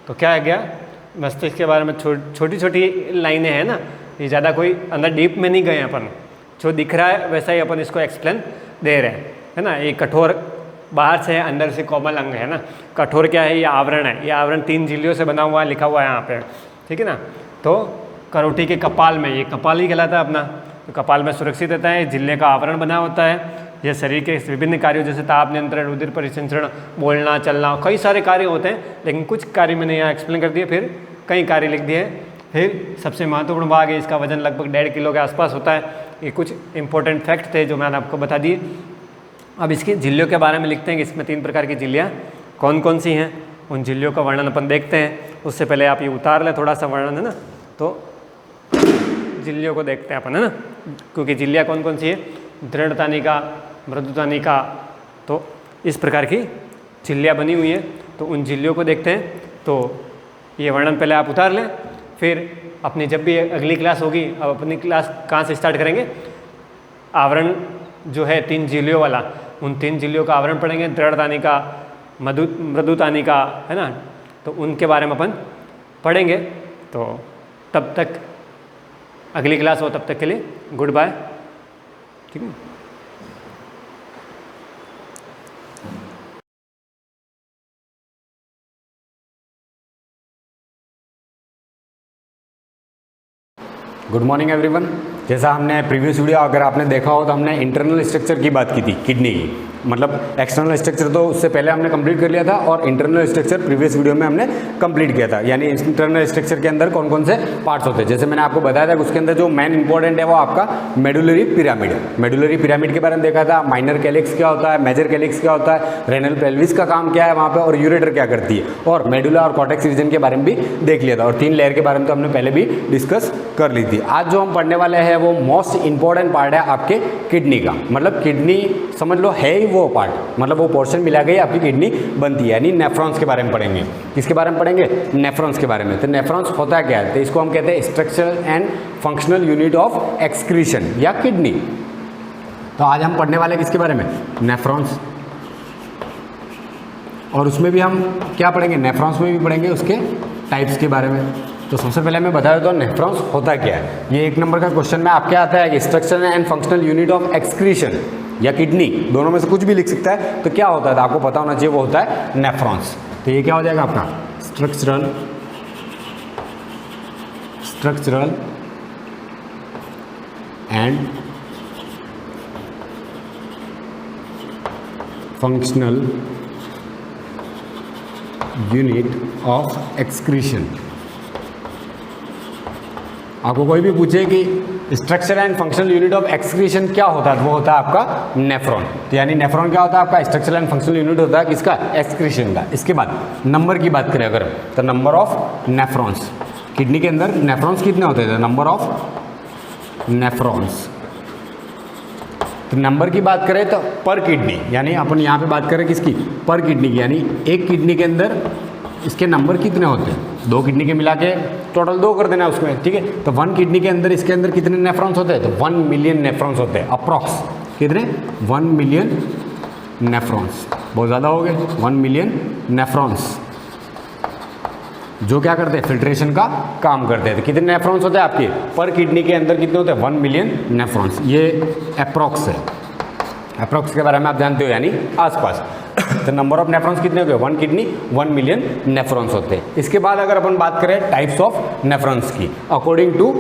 तो क्या है गया मस्तिष्क के बारे में छोटी छोटी लाइनें हैं ना, ये ज़्यादा कोई अंदर डीप में नहीं गए अपन, जो दिख रहा है वैसा ही अपन इसको एक्सप्लेन दे रहे हैं, है ना। ये कठोर बाहर से है, अंदर से कोमल अंग है ना। कठोर क्या है, ये आवरण है। ये आवरण 3 झिल्लियों से बना हुआ है, लिखा हुआ है यहाँ पे, ठीक है ना। तो करोटी के कपाल में, ये कपाल ही कहलाता है अपना, तो कपाल में सुरक्षित रहता है। झिल्ले का आवरण बना होता है। यह शरीर के विभिन्न कार्यों जैसे ताप नियंत्रण, रुधिर परिसंचरण, बोलना, चलना, कई सारे कार्य होते हैं, लेकिन कुछ कार्य मैंने यहाँ एक्सप्लेन कर दिए, फिर कई कार्य लिख दिए फिर सबसे महत्वपूर्ण भाग है, इसका वजन लगभग 1.5 किलो के आसपास होता है। ये कुछ इंपॉर्टेंट फैक्ट थे जो मैंने आपको बता दिए। अब इसकी झिल्लियों के बारे में लिखते हैं कि इसमें 3 प्रकार की झिल्लियाँ कौन कौन सी हैं, उन झिल्लियों का वर्णन अपन देखते हैं। उससे पहले आप ये उतार लें थोड़ा सा वर्णन, है ना, तो झिल्लियों को देखते हैं अपन, है ना, क्योंकि झिल्लियाँ कौन कौन सी है, दृढ़तानिका, मृदुतानिका, तो इस प्रकार की झिल्लियाँ बनी हुई है। तो उन झिल्लियों को देखते हैं। तो ये वर्णन पहले आप उतार लें, फिर अपनी जब भी अगली क्लास होगी, अब अपनी क्लास कहाँ से स्टार्ट करेंगे, आवरण जो है 3 झिल्लियों वाला, उन 3 झिल्लियों का आवरण पढ़ेंगे, दृढ़तानिका, मृदुतानिका, है ना, तो उनके बारे में अपन पढ़ेंगे। तो तब तक अगली क्लास हो, तब तक के लिए गुड बाय, ठीक है। Good morning everyone. जैसा हमने प्रीवियस वीडियो अगर आपने देखा हो तो हमने इंटरनल स्ट्रक्चर की बात की थी किडनी की, मतलब एक्सटर्नल स्ट्रक्चर तो उससे पहले हमने कंप्लीट कर लिया था और इंटरनल स्ट्रक्चर प्रीवियस वीडियो में हमने कंप्लीट किया था। यानी इंटरनल स्ट्रक्चर के अंदर कौन कौन से पार्ट्स होते हैं, जैसे मैंने आपको बताया था कि उसके अंदर जो मेन इंपॉर्टेंट है वो आपका मेडुलरी पिरामिड है। मेडुलरी पिरामिड के बारे में देखा था, माइनर कैलिक्स क्या होता है, मेजर कैलिक्स क्या होता है, रेनल पेल्विस का काम क्या है वहाँ पर, और यूरेटर क्या करती है, और मेडुला और कॉर्टेक्स रीजन के बारे में भी देख लिया था, और 3 लेयर के बारे में तो हमने पहले भी डिस्कस कर ली थी। आज जो हम पढ़ने वाले हैं वो मोस्ट इंपॉर्टेंट पार्ट है आपके किडनी का, मतलब किडनी समझ लो है ही वो पार्ट, मतलब वो पोर्शन मिला के आपकी किडनी बनती है। यानी नेफ्रॉन्स के बारे में पढ़ेंगे। किसके बारे में पढ़ेंगे, नेफ्रॉन्स के बारे में। तो नेफ्रॉन्स होता क्या है, तो इसको हम कहते हैं structural and functional unit of excretion या किडनी। तो आज हम पढ़ने वाले किसके बारे में, नेफ्रॉन्स, और उसमें भी हम क्या पढ़ेंगे, नेफ्रॉन्स में भी पढ़ेंगे उसके टाइप्स के बारे में। तो सबसे पहले मैं बता देता हूँ नेफ्रॉन्स होता क्या है। ये 1 नंबर का क्वेश्चन में आपके आता है कि structural and functional unit of excretion या किडनी, दोनों में से कुछ भी लिख सकता है। तो क्या होता है, तो आपको पता होना चाहिए वो होता है नेफ्रॉन्स। तो ये क्या हो जाएगा आपका structural and functional unit of excretion. आपको कोई भी पूछे कि structure and functional unit of excretion क्या होता है, वो होता है आपका नेफ्रॉन। तो यानी नेफ्रॉन क्या होता है आपका, स्ट्रक्चर एंड फंक्शनल यूनिट होता है किसका, एक्सक्रीशन का। इसके बाद नंबर की बात करें अगर, तो नंबर ऑफ नेफ्रॉन्स, किडनी के अंदर नेफ्रॉन्स कितने होते हैं, नंबर ऑफ नेफ्रॉन्स। तो नंबर की बात करें तो पर किडनी, यानी अपन यहाँ पे बात करें किसकी, पर किडनी की, यानी एक किडनी के अंदर इसके नंबर कितने होते हैं, 2 किडनी के मिला के टोटल 2 कर देना उसमें, ठीक है। तो 1 किडनी के अंदर इसके अंदर कितने नेफ्रॉन्स होते हैं, तो 1 मिलियन नेफ्रॉन्स होते हैं अप्रॉक्स। कितने, 1 मिलियन नेफ्रॉन्स, बहुत ज़्यादा हो गए, 1 मिलियन नेफ्रॉन्स जो क्या करते हैं, फिल्ट्रेशन का काम करते हैं। तो कितने नेफ्रॉन्स होते हैं आपके पर किडनी के अंदर, कितने होते हैं, 1 मिलियन नेफ्रॉन्स। ये अप्रॉक्स है, अप्रॉक्स के बारे में आप जानते हो, यानी आसपास। तो नंबर ऑफ नेफ्रॉन्स कितने हो गए, 1 किडनी 1 मिलियन नेफ्रॉन्स होते हैं। इसके बाद अगर अपन बात करें टाइप्स ऑफ नेफ्रॉन्स की, अकॉर्डिंग टू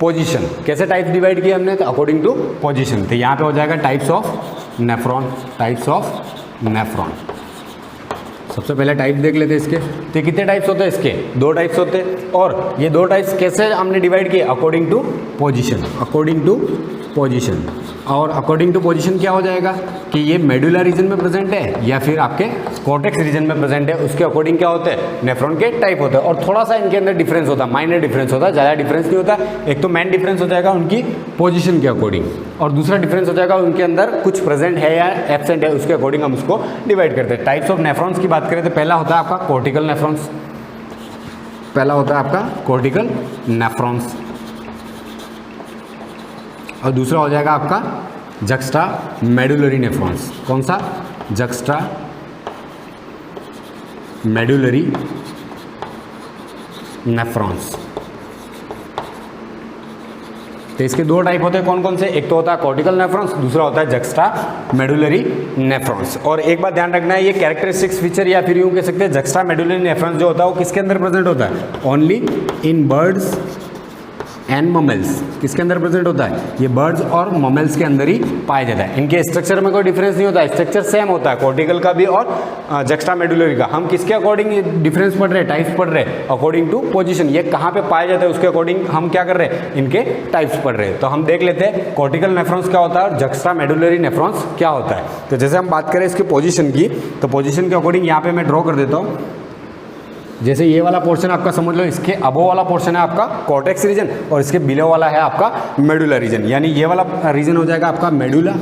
पोजीशन, कैसे टाइप्स डिवाइड किए हमने, तो अकॉर्डिंग टू पोजीशन। तो यहाँ पे हो जाएगा types of nephron, types of nephron. सबसे पहले टाइप देख लेते हैं इसके। तो कितने टाइप्स होते हैं इसके, 2 टाइप्स होते हैं। और ये 2 टाइप्स कैसे हमने डिवाइड किए, according to position, according to position. और अकॉर्डिंग टू पोजीशन क्या हो जाएगा कि ये मेडुला रीजन में प्रेजेंट है या फिर आपके कॉर्टेक्स रीजन में प्रेजेंट है, उसके अकॉर्डिंग क्या होते हैं, नेफ्रॉन के टाइप होते हैं। और थोड़ा सा इनके अंदर डिफरेंस होता है, माइनर डिफरेंस होता है, ज़्यादा डिफरेंस नहीं होता। एक तो मेन डिफरेंस हो जाएगा उनकी पोजीशन के अकॉर्डिंग, और दूसरा डिफरेंस हो जाएगा उनके अंदर कुछ प्रेजेंट है या एब्सेंट है, उसके अकॉर्डिंग हम उसको डिवाइड करते हैं। टाइप्स ऑफ नेफ्रॉन्स की बात करें तो पहला होता है आपका कॉर्टिकल नेफ्रॉन्स, पहला होता है आपका कॉर्टिकल नेफ्रॉन्स, और दूसरा हो जाएगा आपका जक्स्ट्रा मेडुलरी नेफ्रॉन्स। कौन सा, जक्स्ट्रा मेडुलरी नेफ्रॉन्स। तो इसके 2 टाइप होते हैं, कौन कौन से, एक तो होता है कॉर्टिकल नेफ्रॉन्स, दूसरा होता है जक्स्ट्रा मेडुलरी नेफ्रॉन्स। और एक बात ध्यान रखना है, ये कैरेक्टरिस्टिक्स फीचर या फिर यूं कह सकते हैं जक्स्ट्रा मेडुलरी नेफ्रॉन्स जो होता है वो किसके अंदर प्रेजेंट होता है, ओनली इन बर्ड्स एंड ममेल्स किसके अंदर प्रेजेंट होता है, ये बर्ड्स और ममेल्स के अंदर ही पाया जाता है। इनके स्ट्रक्चर में कोई डिफरेंस नहीं होता है, स्ट्रक्चर सेम होता है कॉर्टिकल का भी और जक्स्टामेडुलरी का। हम किसके अकॉर्डिंग ये डिफरेंस पढ़ रहे हैं, टाइप्स पढ़ रहे हैं अकॉर्डिंग टू पोजीशन, ये कहाँ पे पाया जाता है उसके अकॉर्डिंग हम क्या कर रहे हैं, इनके टाइप्स पढ़ रहे हैं। तो हम देख लेते हैं कॉर्टिकल नेफ्रॉन्स क्या होता है और जक्स्टामेडुलरी नेफ्रॉन्स क्या होता है। तो जैसे हम बात करें इसकी पोजीशन की, तो पोजीशन के अकॉर्डिंग यहाँ पे मैं ड्रॉ कर देता हूँ। जैसे ये वाला पोर्शन आपका समझ लो, इसके अबो वाला पोर्शन है आपका कॉर्टेक्स रीजन और इसके बिलो वाला है आपका मेडुला रीजन, यानी ये वाला रीजन हो जाएगा आपका मेडुला।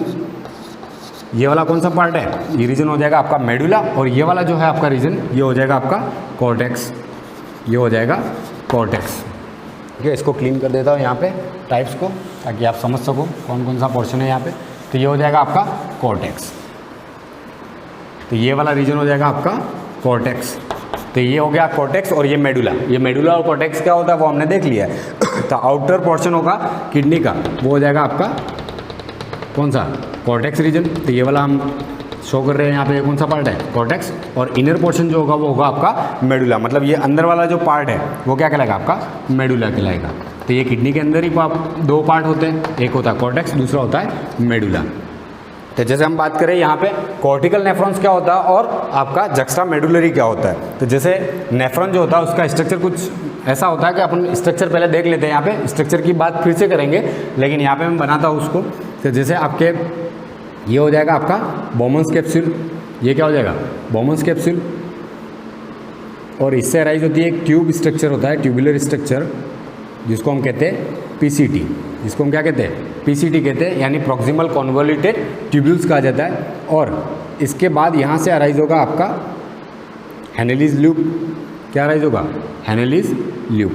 ये वाला कौन सा पार्ट है, ये रीजन हो जाएगा आपका मेडुला, और ये वाला जो है आपका रीजन ये हो जाएगा आपका कॉर्टेक्स, ये हो जाएगा कॉर्टेक्स। ठीक है, इसको क्लीन कर देता हूँ यहाँ पे टाइप्स को, ताकि आप समझ सको कौन कौन सा पोर्शन है यहाँ पे। तो ये हो जाएगा आपका कॉर्टेक्स, तो ये वाला रीजन हो जाएगा आपका कॉर्टेक्स। तो ये हो गया कॉर्टेक्स और ये मेडुला। ये मेडुला और कॉर्टेक्स क्या होता है वो हमने देख लिया है। तो आउटर पोर्शन होगा किडनी का, वो हो जाएगा आपका कौन सा, कॉर्टेक्स रीजन। तो ये वाला हम शो कर रहे हैं यहाँ पे, कौन सा पार्ट है, कॉर्टेक्स। और इनर पोर्शन जो होगा वो होगा आपका मेडुला, मतलब ये अंदर वाला जो पार्ट है वो क्या कहलाएगा, आपका मेडुला कहलाएगा। तो ये किडनी के अंदर ही दो पार्ट होते हैं, एक होता है कॉर्टेक्स, दूसरा होता है मेडुला। तो जैसे हम बात करें यहाँ पे कॉर्टिकल नेफ्रॉन्स क्या होता है और आपका जक्स्टामेडुलरी क्या होता है। तो जैसे नेफ्रॉन जो होता है उसका स्ट्रक्चर कुछ ऐसा होता है कि अपन स्ट्रक्चर पहले देख लेते हैं, यहाँ पे स्ट्रक्चर की बात फिर से करेंगे, लेकिन यहाँ पे मैं बनाता हूँ उसको। तो जैसे आपके ये हो जाएगा आपका बोमन्स कैप्सूल, ये क्या हो जाएगा, बोमन्स कैप्सूल, और इससे अराइज होती है एक ट्यूब स्ट्रक्चर होता है, ट्यूबुलर स्ट्रक्चर, जिसको हम कहते हैं पीसीटी, जिसको हम क्या कहते हैं, पीसीटी कहते हैं, यानी प्रॉक्सिमल कॉन्वोल्यूटेड ट्यूब्यूल्स कहा जाता है। और इसके बाद यहाँ से अराइज होगा आपका हेनेलीज लूप, क्या अराइज होगा, हेनेलीज लूप।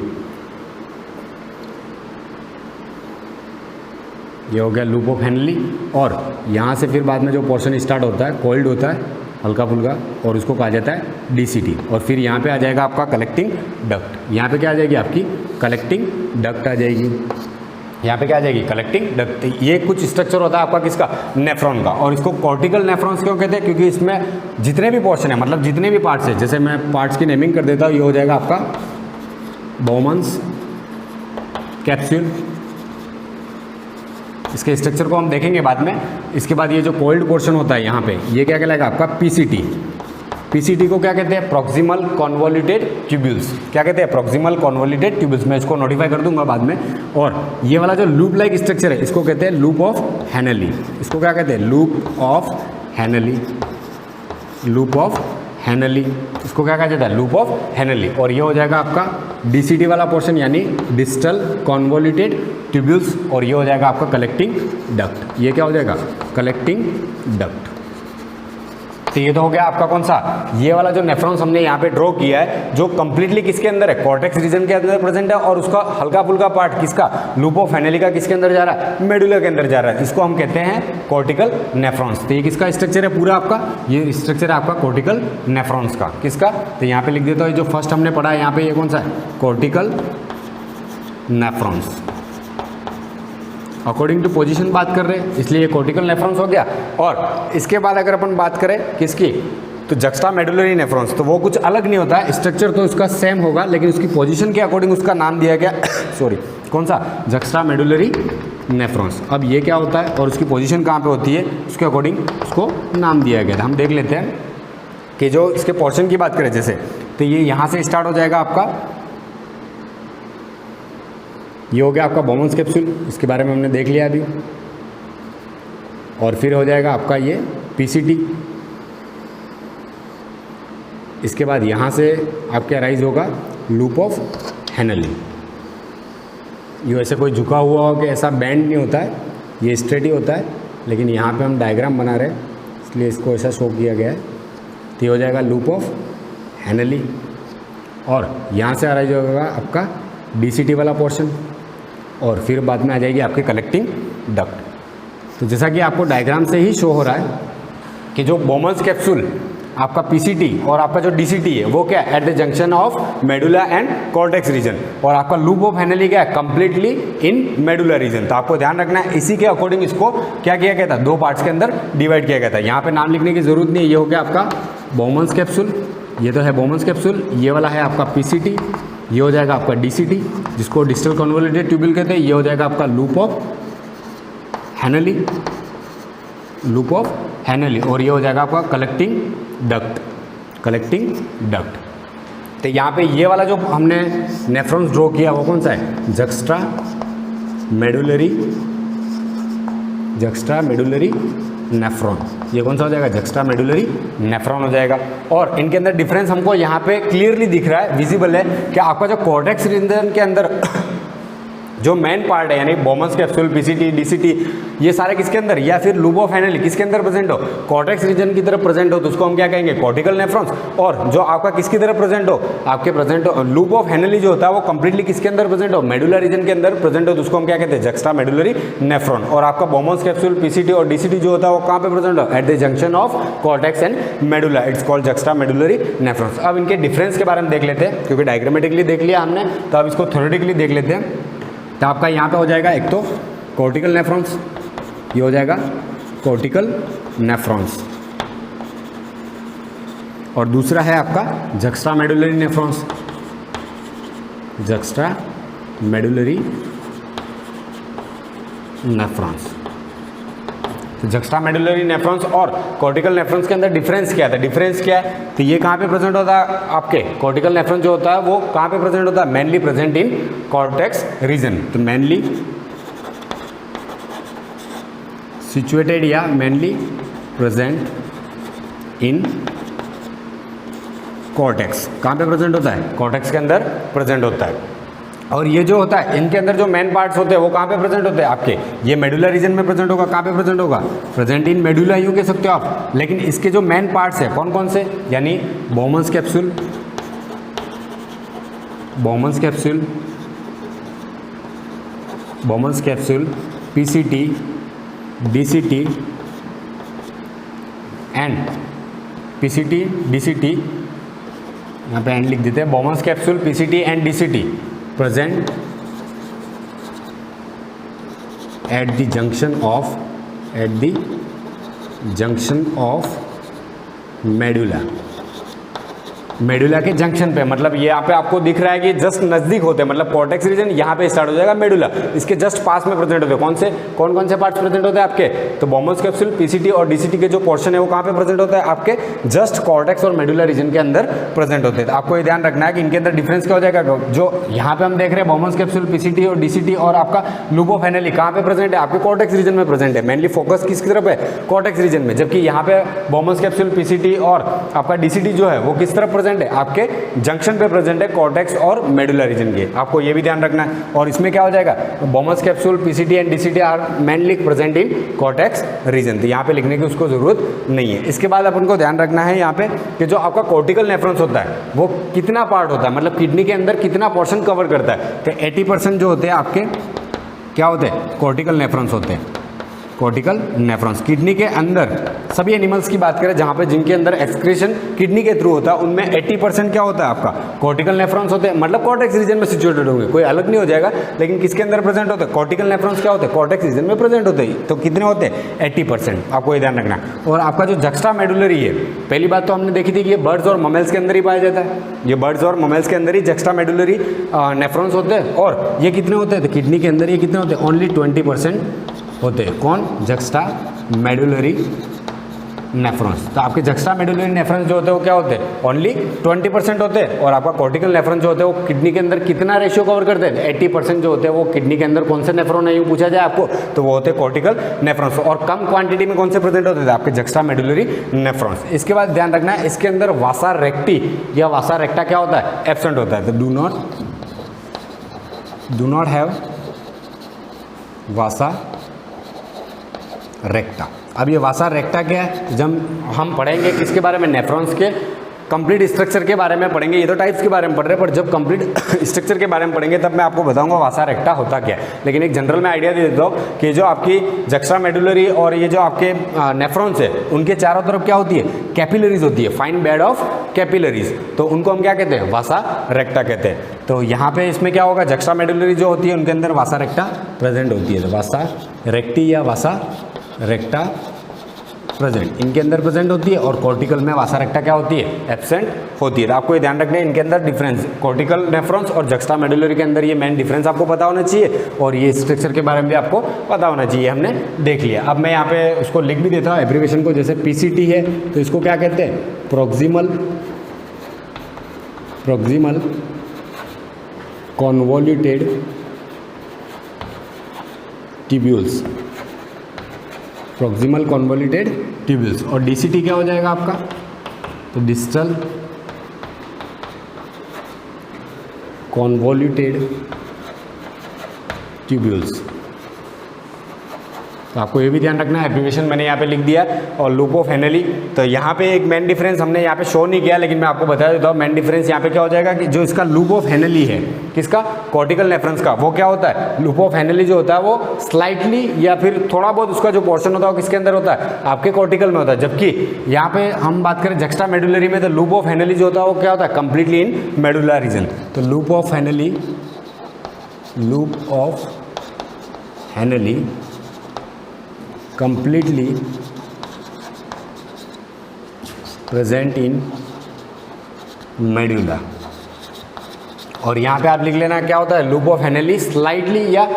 ये हो गया लूप ऑफ हेनली, और यहाँ से फिर बाद में जो पोर्शन स्टार्ट होता है कॉइल्ड होता है हल्का फुल्का, और उसको कहा जाता है डीसीटी। और फिर यहाँ पे आ जाएगा आपका कलेक्टिंग डक्ट, यहाँ पे क्या आ जाएगी आपकी कलेक्टिंग डक्ट आ जाएगी, यहाँ पे क्या आ जाएगी कलेक्टिंग डक्ट। ये कुछ स्ट्रक्चर होता है आपका किसका, नेफ्रॉन का। और इसको कॉर्टिकल नेफ्रॉन्स क्यों कहते हैं, क्योंकि इसमें जितने भी पोर्शन है, मतलब जितने भी पार्ट्स है, जैसे मैं पार्ट्स की नेमिंग कर देता हूँ, ये हो जाएगा आपका बोमन्स कैप्सूल, इसके स्ट्रक्चर को हम देखेंगे बाद में। इसके बाद ये जो कोल्ड पोर्शन होता है यहाँ पे, ये क्या कहलाएगा आपका पीसीटी। पीसीटी को क्या कहते हैं, प्रॉक्सिमल कॉन्वोल्यूटेड ट्यूब्यूल्स, क्या कहते हैं, प्रॉक्सिमल कॉन्वोल्यूटेड ट्यूब्यूल्स। मैं इसको नोटिफाई कर दूंगा बाद में। और ये वाला जो लूप लाइक स्ट्रक्चर है, इसको कहते हैं लूप ऑफ हेनली, इसको क्या कहते हैं, loop of Henley, loop of Henley, इसको क्या कहा जाता है, लूप ऑफ हेनली। और ये हो जाएगा आपका डीसीटी वाला पोर्शन, यानी डिस्टल कॉन्वोल्यूटेड ट्यूब्यूल्स, और ये हो जाएगा आपका कलेक्टिंग डक्ट। ये क्या हो जाएगा, कलेक्टिंग डक्ट। तो ये तो हो गया आपका कौन सा, ये वाला जो नेफ्रॉन्स हमने यहाँ पे ड्रॉ किया है, जो कंप्लीटली किसके अंदर है, कॉर्टेक्स रीजन के अंदर प्रेजेंट है, और उसका हल्का फुल्का पार्ट किसका, लूप ऑफ हेनली का किसके अंदर जा रहा है, मेडुला के अंदर जा रहा है। इसको हम कहते हैं कॉर्टिकल नेफ्रॉन्स। तो ये किसका स्ट्रक्चर है पूरा आपका, ये स्ट्रक्चर है आपका कॉर्टिकल नेफ्रॉन्स का, किसका। तो यहाँ पे लिख देता हूँ, जो फर्स्ट हमने पढ़ा है यहाँ पे, ये कौन सा है, cortical nephrons. According to position बात कर रहे हैं, इसलिए ये कॉर्टिकल नेफ्रॉन्स हो गया। और इसके बाद अगर अपन बात करें किसकी, तो जक्स्टामेडुलरी नेफ्रॉन्स, तो वो कुछ अलग नहीं होता है, स्ट्रक्चर तो उसका सेम होगा, लेकिन उसकी पोजीशन के अकॉर्डिंग उसका नाम दिया गया सॉरी, कौन सा, जक्स्टामेडुलरी नेफ्रॉन्स। अब ये क्या होता है और उसकी पोजीशन कहाँ पे होती है, उसके अकॉर्डिंग उसको नाम दिया गया था। हम देख लेते हैं कि जो इसके पोर्शन की बात करें जैसे, तो ये यहाँ से स्टार्ट हो जाएगा आपका, ये हो गया आपका बोमन्स कैप्सूल, इसके बारे में हमने देख लिया अभी। और फिर हो जाएगा आपका ये पीसीटी, इसके बाद यहाँ से आपके अराइज होगा लूप ऑफ हेनली। ये ऐसे कोई झुका हुआ हो कि ऐसा बैंड नहीं होता है, ये स्ट्रेट ही होता है, लेकिन यहाँ पे हम डायग्राम बना रहे हैं इसलिए इसको ऐसा शो किया गया है। तो ये हो जाएगा लूप ऑफ हेनली, और यहाँ से अराइज होगा आपका डीसीटी वाला पोर्शन, और फिर बाद में आ जाएगी आपकी कलेक्टिंग डक्ट। तो जैसा कि आपको डायग्राम से ही शो हो रहा है कि जो बोमन्स कैप्सूल आपका पीसीटी और आपका जो डीसीटी है वो क्या है, at the junction of medulla and cortex region, और आपका लूप ऑफ हेनली क्या है, कंप्लीटली इन मेडुला रीजन। तो आपको ध्यान रखना है, इसी के अकॉर्डिंग इसको क्या किया गया था, दो पार्ट्स के अंदर डिवाइड किया गया था। यहाँ पे नाम लिखने की जरूरत नहीं है। ये हो गया आपका बोमन्स कैप्सूल, ये तो है बोमन्स कैप्सूल, ये वाला है आपका पीसीटी, ये हो जाएगा आपका डीसीटी, जिसको डिस्टल कन्वोल्यूटेड ट्यूब्यूल कहते हैं, ये हो जाएगा आपका loop of Henle, loop of Henle, और ये हो जाएगा आपका कलेक्टिंग डक्ट, कलेक्टिंग डक्ट। तो यहाँ पे ये वाला जो हमने नेफ्रॉन्स ड्रॉ किया वो कौन सा है, juxta medullary, juxta medullary nephron, ये कौन सा हो जाएगा, जक्स्ट्रा मेडुलरी नेफ्रॉन हो जाएगा। और इनके अंदर डिफरेंस हमको यहाँ पे क्लियरली दिख रहा है, विजिबल है कि आपका जो कॉर्टेक्स रीजन के अंदर जो मेन पार्ट है, यानी बोमन्स कैप्सूल, पीसीटी, डीसीटी, ये सारे किसके अंदर, या फिर लूप ऑफ हैनली किसके अंदर प्रेजेंट हो, कॉर्टेक्स रीजन की तरफ प्रेजेंट हो तो उसको हम क्या कहेंगे, कॉर्टिकल नेफ्रॉन्स। और जो आपका किसकी तरफ प्रेजेंट हो, आपके प्रेजेंट हो लूप ऑफ हैनली जो होता है वो कंप्लीटली किसके अंदर प्रेजेंट हो, मेडुला रीजन के अंदर प्रेजेंट हो तो उसको हम क्या कहते हैं, जक्स्ट्रा मेडुलरी नेफ्रॉन। और आपका बोमन्स कैप्सूल, पीसीटी और डीसीटी जो होता है वो कहाँ पे प्रेजेंट हो, eight the junction of cortex and medulla, it's called juxta medullary nephrons. अब इनके डिफरेंस के बारे में देख लेते हैं, क्योंकि डायग्रामेटिकली देख लिया हमने, तो अब इसको थ्योरेटिकली देख लेते हैं। तो आपका यहाँ पे हो जाएगा एक तो कॉर्टिकल नेफ्रॉन्स, ये हो जाएगा कॉर्टिकल नेफ्रॉन्स, और दूसरा है आपका juxta medullary nephrons, juxta medullary nephrons. तो जक्स्ट्रा मेडुलरी नेफ्रॉन्स और कॉर्टिकल नेफ्रॉन्स के अंदर डिफरेंस क्या है, डिफरेंस क्या है, तो ये कहाँ पे प्रेजेंट होता है, आपके कॉर्टिकल नेफ्रॉन जो होता है वो कहाँ पे प्रेजेंट होता है, mainly present in cortex region. तो मेनली सिचुएटेड या मेनली प्रेजेंट इन कॉर्टेक्स, कहाँ पे प्रेजेंट होता है, कॉर्टेक्स के अंदर प्रेजेंट होता है। और ये जो होता है इनके अंदर जो मेन पार्ट्स होते हैं वो कहाँ पे प्रेजेंट होते हैं, आपके ये मेडुला रीजन में प्रेजेंट होगा, कहाँ पे प्रेजेंट होगा, प्रेजेंट इन मेडुला यूं कह सकते हो आप। लेकिन इसके जो मेन पार्ट्स है कौन कौन से, यानी Bowman's capsule, Bowman's capsule, Bowman's capsule, PCT, DCT and PCT, DCT, यहाँ पे एंड लिख देते हैं, Bowman's capsule, PCT and DCT present at the junction of medulla, medulla के जंक्शन पे, मतलब ये यहाँ पे आपको दिख रहा है कि जस्ट नजदीक होते हैं, मतलब कॉर्टेक्स रीजन यहाँ पे स्टार्ट हो जाएगा, मेडुला इसके जस्ट पास में प्रेजेंट होते हैं। कौन से पार्ट्स प्रेजेंट होते हैं आपके, तो बोमन्स कैप्सूल, पीसीटी और डीसीटी के जो पोर्शन है वो कहाँ पे प्रेजेंट होता है, आपके जस्ट कॉर्टेक्स और मेडुला रीजन के अंदर प्रेजेंट होते हैं। तो आपको ये ध्यान रखना है कि इनके अंदर डिफरेंस क्या हो जाएगा, जो यहाँ पे हम देख रहे हैं बोमन्स कैप्सूल, पीसीटी और डीसीटी और आपका लूप ऑफ हैनली कहाँ पे प्रेजेंट है, आपके कॉर्टेक्स रीजन में प्रेजेंट है, मेनली फोकस किसकी तरफ है, कॉर्टेक्स रीजन में। जबकि यहाँ पे बोमन्स कैप्सूल, पीसीटी और आपका डीसीटी जो है वो किस तरफ प्रेजेंट है, आपके जंक्शन पे प्रेजेंट है कॉर्टेक्स और मेडुला रीजन के, आपको ये भी ध्यान रखना है। और इसमें क्या हो जाएगा, Bowman's capsule, PCT and DCT are mainly present in cortex region, तो यहाँ पे लिखने की उसको जरूरत नहीं है। इसके बाद अपन को ध्यान रखना है यहाँ पे कि जो आपका कॉर्टिकल नेफ्रॉन्स होता है वो कितना पार्ट होता है, मतलब किडनी के अंदर कितना पोर्शन कवर करता है, तो 80% जो होते हैं आपके क्या होते हैं, कॉर्टिकल नेफ्रॉन्स होते हैं, कॉर्टिकल नेफ्रॉन्स। किडनी के अंदर सभी एनिमल्स की बात करें जहाँ पे जिनके अंदर एक्सक्रीशन किडनी के थ्रू होता है उनमें 80% क्या होता है, आपका कॉर्टिकल नेफ्रॉन्स होते हैं, मतलब कॉर्टेक्स रीजन में सिचुएटेड होंगे, कोई अलग नहीं हो जाएगा। लेकिन किसके अंदर प्रेजेंट होते हैं, कॉर्टिकल नेफ्रॉन्स क्या होते हैं, कॉर्टेक्स रीजन में प्रेजेंट होते हैं। तो कितने होते हैं, 80%, आपको ये ध्यान रखना है। और आपका जो जक्स्ट्रा मेडुलरी है, पहली बात तो हमने देखी थी कि ये बर्ड्स और ममेल्स के अंदर ही पाया जाता है, ये बर्ड्स और ममेल्स के अंदर ही जक्स्ट्रा मेडुलरी नेफ्रॉन्स होते हैं। और ये कितने होते हैं, तो किडनी के अंदर ये कितने होते हैं, ओनली 20% होते हैं। कौन, जक्स्ट्रा मेडुलरी नेफ्रॉन्स। तो आपके जक्स्ट्रा मेडुलरी नेफ्रॉन्स जो होते हैं वो क्या होते हैं, ओनली 20% होते हैं। और आपका कॉर्टिकल नेफ्रॉन जो होते हैं वो किडनी के अंदर कितना रेशियो कवर करते हैं, 80% जो होते हैं वो किडनी के अंदर कौन से नेफ्रॉन है यूँ पूछा जाए आपको, तो वो होते हैं कॉर्टिकल नेफ्रॉन्स। और कम क्वांटिटी में कौन से प्रेजेंट होते थे, आपके जक्स्ट्रा मेडुलरी नेफ्रॉन्स। इसके बाद ध्यान रखना है इसके अंदर वासा रेक्टी या वासा रेक्टा क्या होता है, एब्सेंट होता है। तो डू नॉट हैव वासा रेक्टा। अब ये वासा रेक्टा क्या है, जब हम पढ़ेंगे किसके बारे में, नेफ्रॉन्स के कंप्लीट स्ट्रक्चर के बारे में पढ़ेंगे। ये तो टाइप्स के बारे में पढ़ रहे हैं, पर जब कंप्लीट स्ट्रक्चर के बारे में पढ़ेंगे तब मैं आपको बताऊंगा वासा रेक्टा होता क्या है। लेकिन एक जनरल में आइडिया दे देता हूँ कि जो आपकी जक्स्ट्रा मेडुलरी और ये जो आपके नेफ्रॉन्स है उनके चारों तरफ क्या होती है, कैपिलरीज होती है, फाइन बेड ऑफ कैपिलरीज। तो उनको हम क्या कहते हैं, वासा रेक्टा कहते हैं। तो यहाँ पे इसमें क्या होगा, जक्स्ट्रा मेडुलरी जो होती है उनके अंदर वासा रेक्टा प्रेजेंट होती है। तो वासा रेक्टी या वासा रेक्टा प्रेजेंट, इनके अंदर प्रेजेंट होती है, और कॉर्टिकल में वासा रेक्टा क्या होती है, एब्सेंट होती है। तो आपको ये ध्यान रखना है इनके अंदर डिफरेंस, कॉर्टिकल नेफ्रॉन्स और जक्स्टा मेडुलरी के अंदर ये मेन डिफरेंस आपको पता होना चाहिए, और ये स्ट्रक्चर के बारे में भी आपको पता होना चाहिए। हमने देख लिया। अब मैं यहाँ पे उसको लिख भी देता हूँ एब्रिविएशन को, जैसे पीसीटी है तो इसको क्या कहते हैं, proximal convoluted tubules, proximal convoluted tubules. और डीसीटी क्या हो जाएगा आपका, तो डिस्टल कॉन्वोल्यूटेड ट्यूब्यूल्स। तो आपको ये भी ध्यान रखना है, एब्रिविएशन मैंने यहाँ पे लिख दिया। और लूप ऑफ हेनली, तो यहाँ पे एक मेन डिफरेंस हमने यहाँ पे शो नहीं किया, लेकिन मैं आपको बता देता हूँ। मेन डिफरेंस यहाँ पे क्या हो जाएगा कि जो इसका लूप ऑफ हेनली है, किसका, कॉर्टिकल नेफ्रॉन्स का, वो क्या होता है, लूप ऑफ हेनली जो होता है वो स्लाइटली या फिर थोड़ा बहुत उसका जो पोर्शन होता है वो किसके अंदर होता है, आपके कॉर्टिकल में होता है। जबकि यहाँ पे हम बात करें जक्स्टा मेडुलरी में, तो लूप ऑफ हेनली जो होता है वो क्या होता है, कंप्लीटली इन मेडुलर रीजन। तो loop of Henley completely present in medulla। और यहाँ पे आप लिख लेना क्या होता है, लूप ऑफ हेनली स्लाइटली या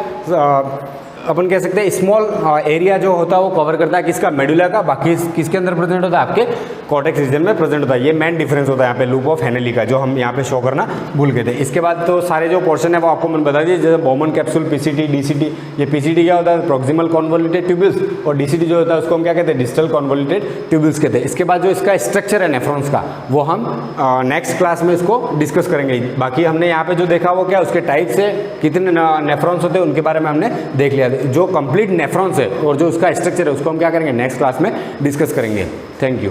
अपन कह सकते हैं स्मॉल एरिया जो होता है वो कवर करता है किसका, मेडुला का। बाकी किसके अंदर प्रेजेंट होता है, आपके कॉर्टेक्स रीजन में प्रेजेंट होता है। ये मेन डिफरेंस होता है यहाँ पे लूप ऑफ हेनली का, जो हम यहाँ पे शो करना भूल गए थे। इसके बाद तो सारे जो पोर्शन है वो आपको मैंने बता दिए, जैसे बॉमन कैप्सूल, पीसीटी, डीसीटी। ये पीसीटी क्या होता है, प्रॉक्सिमल कॉन्वोल्यूटेड ट्यूब्यूल्स, और डीसीटी जो होता है उसको हम क्या कहते हैं, डिस्टल कॉन्वोल्यूटेड ट्यूब्यूल्स कहते हैं। इसके बाद जो इसका स्ट्रक्चर है नेफ्रॉन्स का, वो हम नेक्स्ट क्लास में इसको डिस्कस करेंगे। बाकी हमने यहाँ पे जो देखा वो क्या, उसके टाइप से कितने नेफ्रॉन्स होते हैं उनके बारे में हमने देख लिया। जो कंप्लीट नेफ्रॉन्स है और जो उसका स्ट्रक्चर है उसको हम क्या करेंगे, नेक्स्ट क्लास में डिस्कस करेंगे। Thank you.